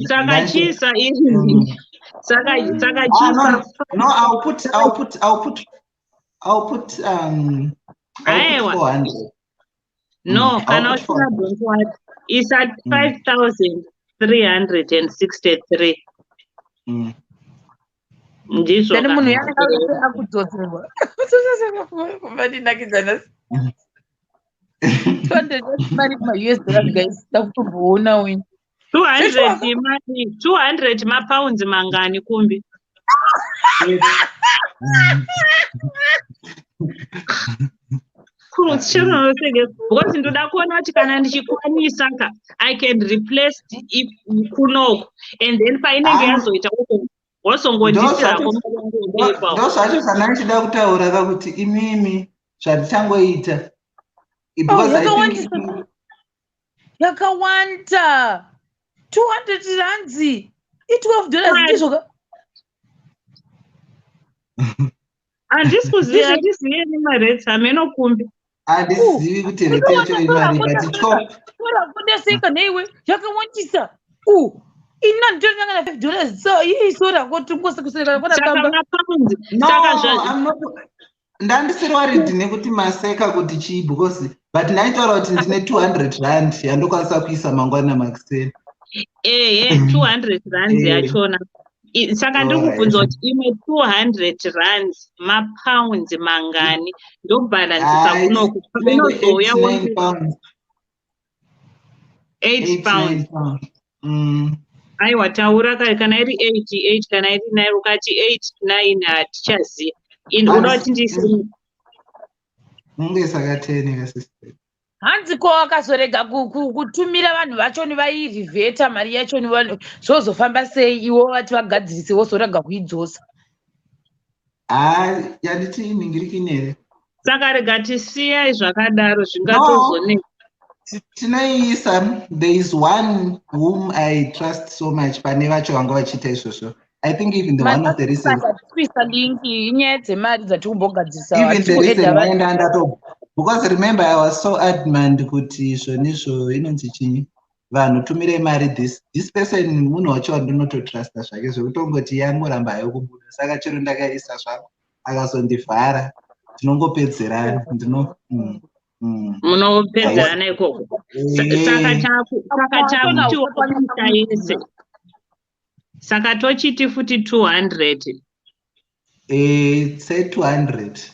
saka chisa izvi saka chisa no I'll put 400. No, kana usina don't what is at 5,363. Ndizvo. Then munhu yanenge akudzodzerwa. Vandinakidzana. 200 mari kuma-US dollars guys. Ndakutomboona wini. 200 mapounds mangani kumbi. Because ndoda kuona kuti kana ndichikwanisa I can replace kunoko and then painenge yazoita wosongodisira ndozvacho kana ndichida kutaura kuti imimi zvandichangoita yakawanda 200 rands $12 ndizvo handisizivi nemaretes hameno kumbi handisizivi kuti rete yacho imari but kodeseka neiwe yakawandisa ina nditonanga na $5 so isora kuti ngosekuseka ndandisiri waridhi nekuti maseka kuti chii because but ndaitaura kuti ndine 200 rand yandokwanisa kuisa mangwana makuseni 200 rands yachona saka ndiri kubvunza kuti imwe 200 rands mapounds mangani ndobhalansisa kunoku inozouya 8 pounds aiwa taura kana iri 88 kana iri 9 ukati 89 hatichaziva unoda kuti ndisini munge saka 10 kasisitema hanzi ko akazorega kutumira vanhu vachoni vairivheta mari yachoni zvozofamba sei iwo vati vagadzirise wozorega kuidzosa yanditi iningirikinere saka rega tisiyai zvakadaro zvingatozoneka tinoiisa there is one whom I trust so much pane vacho vanga vachiita izvozvo I think even the one of the reasons inyaya dzemari dzatikumbogadzisa even the reason waenda ndato because remember I was so adamant kuti zvonizvo inonzi chinyi vanhu tumire mari this person munhu wacho wandinototrasta zvake zvekutongoti yangoramba hayo kubuda saka chero ndakaisa zvako akazondivhara tinongopedzerana munopedzerana ikoko saka chakuti yese saka tochiti futi 200 say 200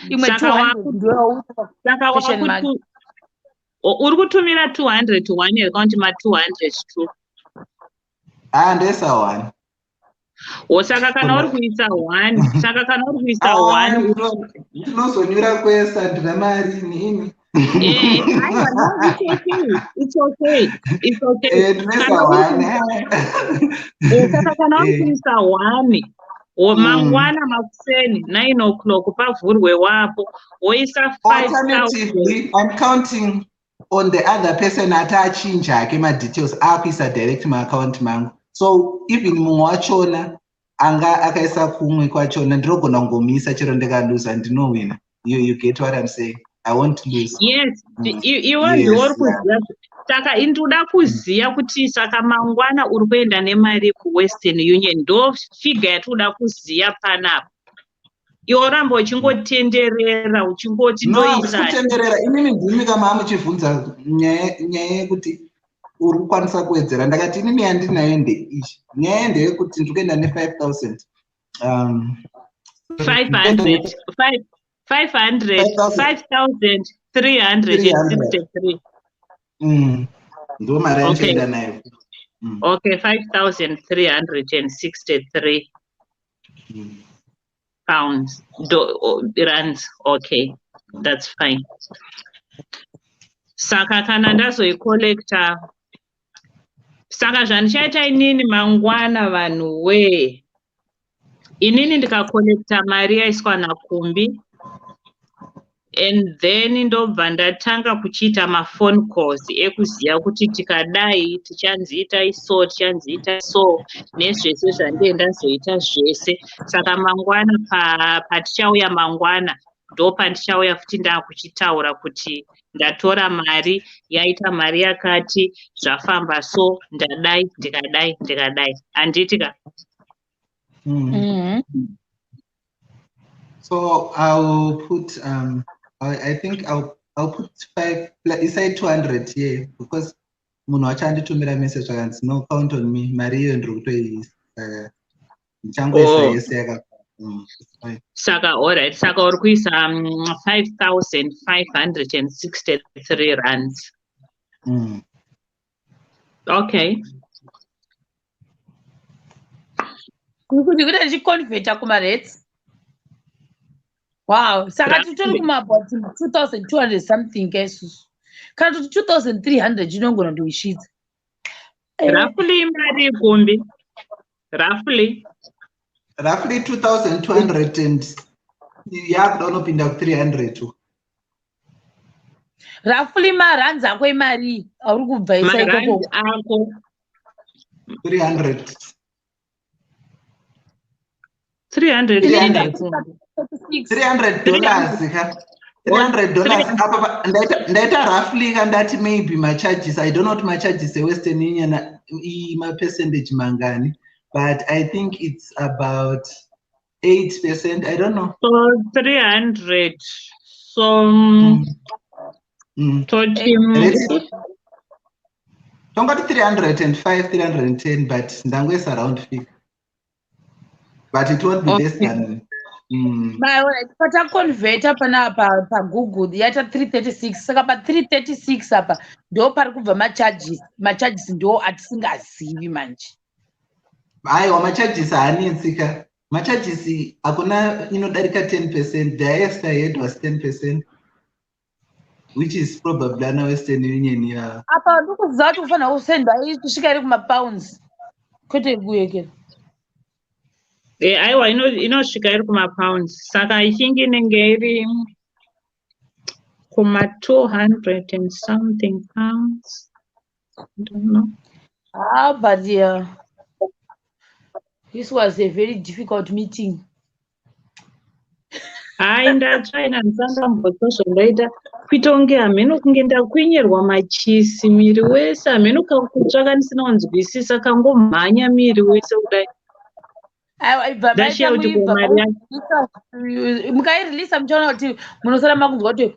imwe 200 uri kutumira 200 one akaunti ma200 tu ndesa one saka kana uri kuisa one saka kana uri kuisa one tinozonyura kwesa ndina mari nini it's okay saka kana uri kuisa one mangwana makuseni 9 o'clock pavhurwe wapo woisa 5,000 I'm counting on the other person atachinja hake madetails akuisa direct maaccount mangu so even mumwe wachona anga akaisa kumwe kwachona ndinogona kungomisa chero ndikaluza ndinowina you get what I'm saying I won't lose yes iwe ndiwori kuziva saka indoda kuziva kuti saka mangwana uri kuenda nemari kuwestern union ndo figa yatoda kuziva panapa iwo ramba uchingotenderera uchingoti ndoisakutenderera inini ndimi kama muchibvunza nyaya yekuti uri kukwanisa kuwedzera ndakati inini yandinayo ndeichi nyaya ndeyekuti ndiri kuenda ne5,000 5,363 ndo mari yandienda nayo okay 5,363 pounds rands okay that's fine saka kana ndazoicollecta saka zvandichaita inini mangwana vanhu we inini ndikacollecta mari yaiswa nakumbi and then ndobva ndatanga kuchiita mafone calls ekuziva kuti tikadai tichanziita iso tichanziita so nezvese zvandiye ndazoita zvese. Saka mangwana patichauya mangwana ndo pandichauya futi ndakuchitaura kuti ndatora mari yaita mari yakati zvafamba so ndadai ndikadai handitika. So I'll put I think I'll put 5 inside 200 here because munhu achanditumira message akanzi no count on me mari iyo ndiri kutoiisa ndichangoisa yese yaka saka alright saka uri kuisa 5,563 rands. Okay. Kuti ndichiconverta kumarets. Wow, saka titori kumabhoti 2,200 something esusu. Kana kuti 2,300 inongona ndoishidza. Roughly mari kumbi. Roughly 2,200 and yakuda unopinda ku 300. Roughly marands ako imari auri kubva isa ikoko. Ako 300. 300 $300 ka $300 apa ndaita roughly kandati maybe my charges I don't know what my charges Western Union my percentage mangani but I think it's about 8%. I don't know. So 300 so don't got 305 310 but ndangwesa around figure but it won't be less than pataconverta pana paGoogle yaita 336 saka pa 336 apa ndo pari kubva macharges ndo atisingazivi manje. Aiwa macharges haanetsika macharges hakuna inodarika 10%. The highest I had was 10%, which is probably ana Western Union. Yeah. Apa ndikuziva kuti ufanira kusenda kusvika iri kumapounds kwete kuyekera. Aiwa inosvika iri kumapounds saka I think inenge iri kuma 200 and something pounds. I don't know. But yeah, this was a very difficult meeting. Ndatsvaina ndisangambozwa zvandaita kuita kunge hameno kunge ndakwinyerwa machisi miri wese hameno kakutsvaka ndisina kunzwisisa kangomhanya miri wese kudai. Ndashiya kuti mari mukaireleasa muchaona kuti munosara makunzwa kuti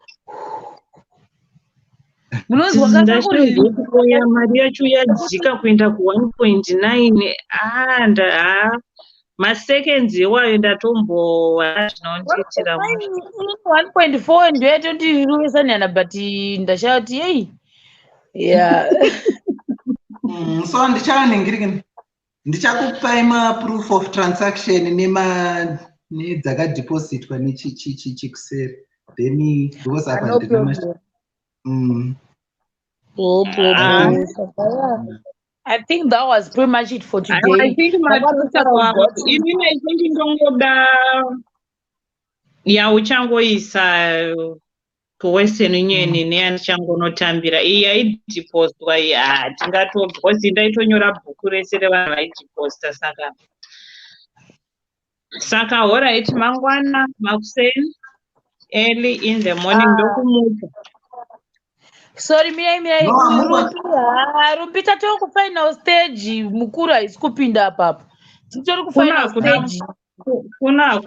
munozwa mari yacho yadzika kuenda ku 1.9 maseconds iwayo ndatombowa zvinondiitira 1.4 ndo yatondiruvesanana but ndashaya kuti yei yeah. So ndichakupai proof of transaction nedzakadepositwa nechikuseri then because apa I think that was pretty much it for today. I think ndongoda uchangoisa kuWestern Union neyanichangonotambira iyi yaidhipostwa iyi because ndaitonyora bhuku rese revanhu vaidhiposta saka alright mangwana makuseni early in the morning ndokumuka. Sorry, mirai rumbi tatori kufinal stage mukuru haisi kupinda apapo titori kufinal stage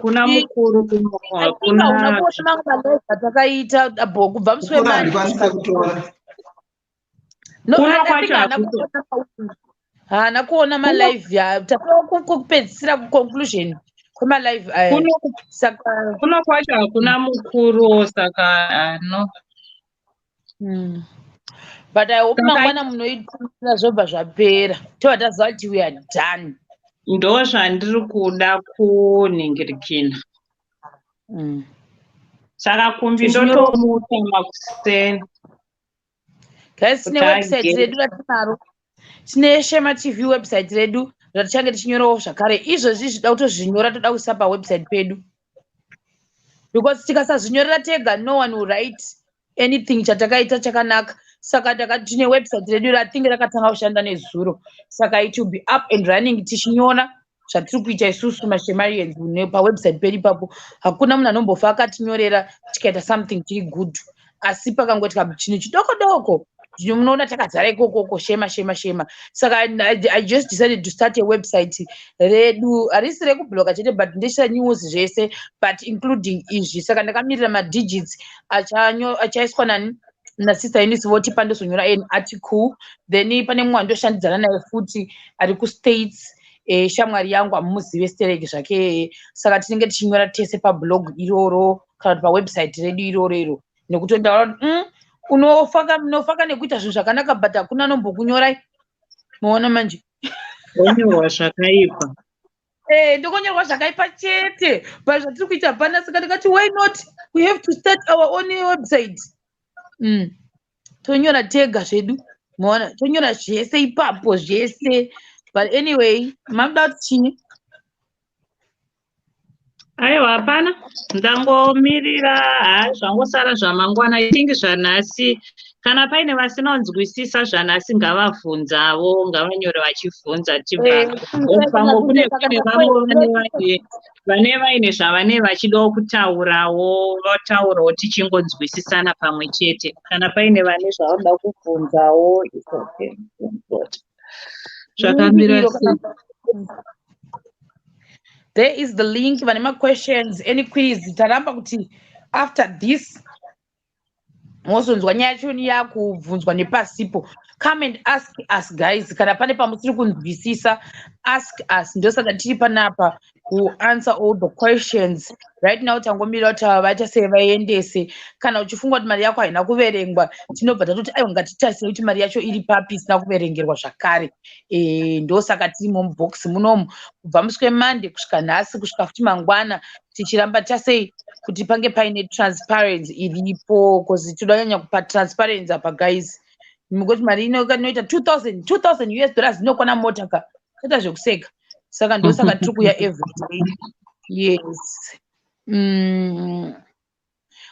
kuna mukuru kuna takaita kubva musi wemari haana kuona malive takupedzisira kuconclusion kwemalive aya saka kuna kwacho hakuna mukuru saka no. But I hope mangwana munoitira zvobva zvapera tova taziva kuti we are done. Ndo zvandiri kuda kunhingirikina saka kumbi ndotomuta makuseni. Guys, tine website redu ratinaro, tine Shema TV website redu ratichange tichinyorawo zvakare izvozvi zvida kutozvinyora toda kuisa pawebsite pedu. because tikasazvinyorera tega no one will write anything chatakaita chakanaka. Saka takati tine website redu ratinge rakatanga kushanda nezuro, saka it will be up and running tichinyora zvatiri kuita isusu maShemarians pawebsite pedu ipapo. Hakuna munhu anombofa akatinyorera tikaita something tiri good, asi pakangoitika chinhu chidoko doko munoona takadzara ikokoko shema. Saka I just decided to start a website redu, harisi rekubloga chete but ndechita news zvese but including izvi. Saka ndakamirira madigits achaiswa nani nasister Eunice votipa ndozonyora an article, then pane mumwe andoshandidzana naye futi ari kustates shamwari yangu amuzive stereki zvake. Saka tinenge tichinyora tese pablog iroro kana kuti pawebsite redu iroro nekuti ndaona munofaka nekuita zvinhu zvakanaka but hakuna nombokunyorai. Muona manje onyorwa zvakaipa. ndokonyorwa zvakaipa chete pazvatiri kuita pana. Saka ndikati why not, we have to start our own website. Tonyora tega zvedu, muona tonyora zvese ipapo zvese. But anyway, mamuda kuti chini? Aiwa, hapana, ndangomirira zvangosara zvamangwana. I think zvanhasi kana paine vasinonzwisisa zvanhasi ngavabvunzawo, ngavanyore vachibvunza tibva. Pamwe kune vamwe vane vaine zvavane vachidawo kutaurawo, votaurawo tichingonzwisisana pamwe chete. Kana paine vane zvavanoda kubvunzawo, zvakamira sei? There is the link. Vanema questions, any quiz. Taramba kuti after this, mozonzwa nyaya choni yakubvunzwa nepasipo. Come and ask us guys. Kana pane pamusiri kunzwisisa, ask us. Ndosaka tiri panapa who answer all the questions. Right now tangomira kuti vachaseva vaendese. Kana uchifunga kuti mari yako haina kuverengwa, tinobva tatoti aiwa ngatitarisire kuti mari yacho iri papi isina kuverengerwa zvakare. Ndosaka tiri mubox munomu kubva muswe Monday kusvika nhasi kusvika futi mangwana tichiramba tasei kuti pange paine transparency iripo, because toda kunyanya kupa transparency apa guys. Mugoti mari inoita 2000 US dollars inokwana mota ka kata zvekuseka. Saka ndosaka tiri kuya every day. Yes.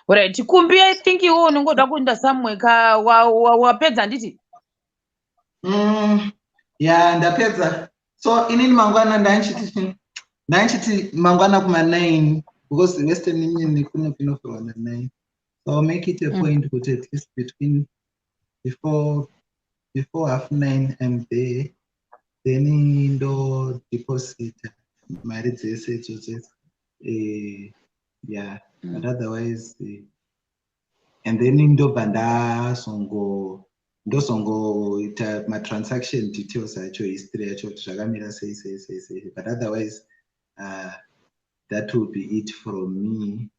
Alright, Kumbi, I think you unongoda kuenda somewhere ka wapedza nditi? Yeah, ndapedza. So inini mangwana ndanchiti mangwana kuma 9 because the Western Union nekunopino from 9. So I'll make it a point to at least between before 9:30 I'm there. Then indo deposit mari dzese dzose. Yeah, but otherwise and then indobva ndosongo ita ma transaction details acho, history yacho zvakamira sei, but otherwise that will be it from me.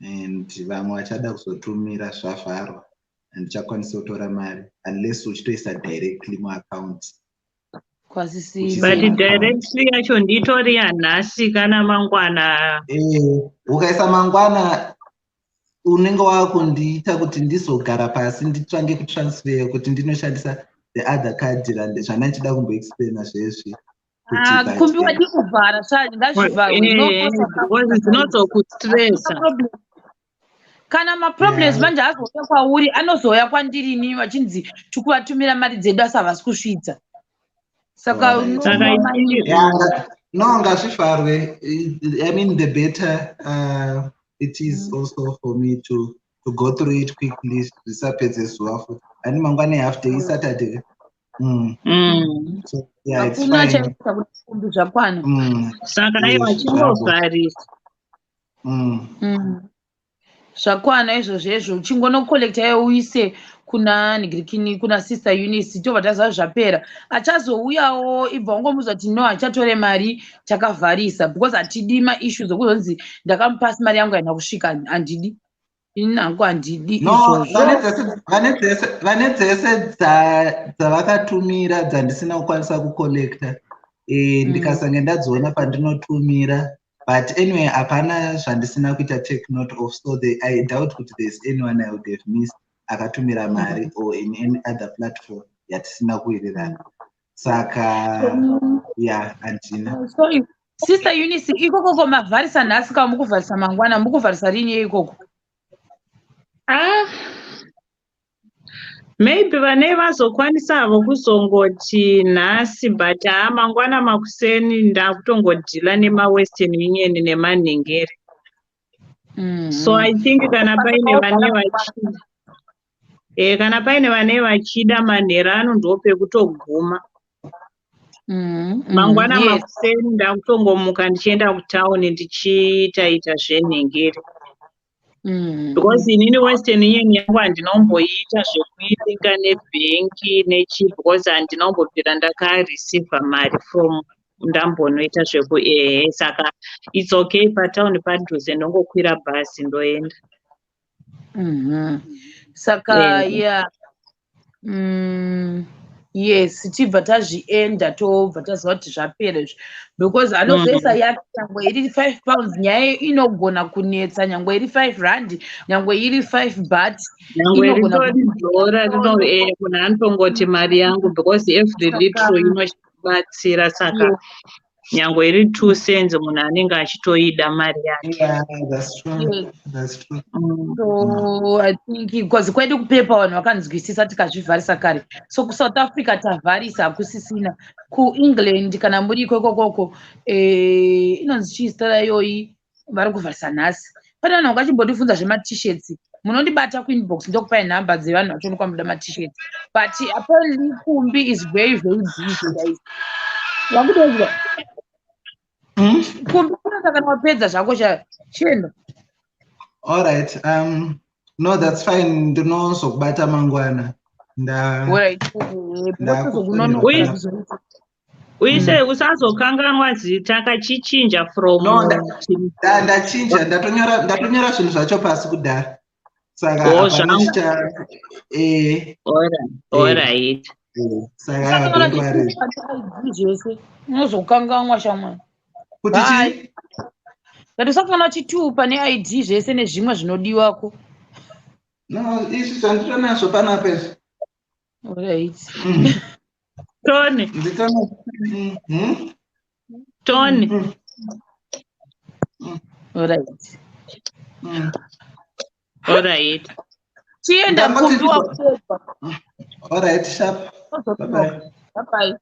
And vamwe vachada kuzotumira zvavharwa and chakwanisa kutora mari unless uchitoisa directly mu account. But directly yacho nditori yanhasi kana mangwana. Ukaisa mangwana unenge wakundiita kuti ndizogara pasi nditsvange kutransfer kuti ndinoshandisa the other card zvanachida kumboexplaina zvezvi. Kumbi wadi kuvhara zvani ngazvivharwe zvinozokustresa. Kana maproblems manje azouya kwauri anozouya kwandirini vachinzi tikuvatumira mari dzedu asi havasi kusvitsa. Saka no ngazvivharwe. I mean the better it is also for me to go through it quickly. Zvisapedze zuva futi. Ani mangwana half day Saturday. So yeah, it's fine. Saka aiwa chimbovharisa. Zvakwana izvozvo uchingonokolekta iwe uise kuna Nigirikini kuna sister Eunice tobva taziva zvapera. Achazouyawo ibva wangomuudza kuti no achatore mari takavharisa because hatidi maissues okuzonzi ndakamupasi mari yangu haina kusvika. Handidi inangu handidi izvozvo. Vane dzese dzavakatumira dzandisina kukwanisa kukolekta ndikasange ndadziona pandinotumira. But anyway, hapana zvandisina kuita take note of, so I doubt that there's anyone I would have missed akatumira mari or in any other platform yatisina kuwirirana. Saka yeah, Antina. Sister Eunice, ikoko mavharisa nhasi kana mukuvharisa mangwana, mukuvharisa rini ikoko? Maybe vane vazokwanisa havo kuzongoti nhasi, but mangwana makuseni ndakutongodhila nema-Western Union nemanhengeri. So I think kana paine vane vachida. Kana paine vane vachida manherano ndopekutoguma. Mangwana makuseni ndakutongomuka ndichienda kutauni ndichiita zvenhengeri. Because inini Western Union yangu handinomboita zvekuiringa nebhenki nechi, because handinombopira ndakareceiva mari from ndambonoita zveku saka it's okay, patauni padhuze ndongokwira bhasi ndoenda. Saka yes, tichibva tazvienda tobva taziva kuti zvapera izvi, because anozoisa yake nyangwe iri 5 pounds nyaya inogona kunetsa, nyangwe iri 5 rand, nyangwe iri 5 baht, nyangwe ritori dhora kuna anotongoti mari yangu, because every little inobatsira, saka nyangwe iri 2 cents munhu anenge achitoida mari yake. Yeah, that's true. That's true. So I think because kwedu kupepa vanhu vakanzwisisa tikazvivharisa kare, so kuSouth Africa tavharisa hakusisina. KuEngland kana muri ikokoko inonzi chii stara iyoyi vari kuvharisa nhasi. Pane vanhu vakachimbotifunza zvema-t-shirts, munondibata kuinbox ndokupai nhamba dzevanhu vacho kwamboda ma-t-shirts, but apparently Kumbi is very busy guys. Wakutozwa Kumbi kunoita kana wapedza zvako chienda. All right. No, that's fine. Ndinozokubata mangwana. Uise usazokanganwa zita kachichinja from. No, ndachinja, ndatonyora zvinhu zvacho pasi kudhara. Saka apanicha all right. Saka don't worry. Unozokanganwa shamwa. Kuti chi? Ndatisakana chitu pane ID zvese nezvimwe zvinodiwako. No, izvi zvanditonazo panapa. All right. Tony. Tony. All right. All right. Chienda kumbiwa. All right, sharp. Bye bye. Bye bye.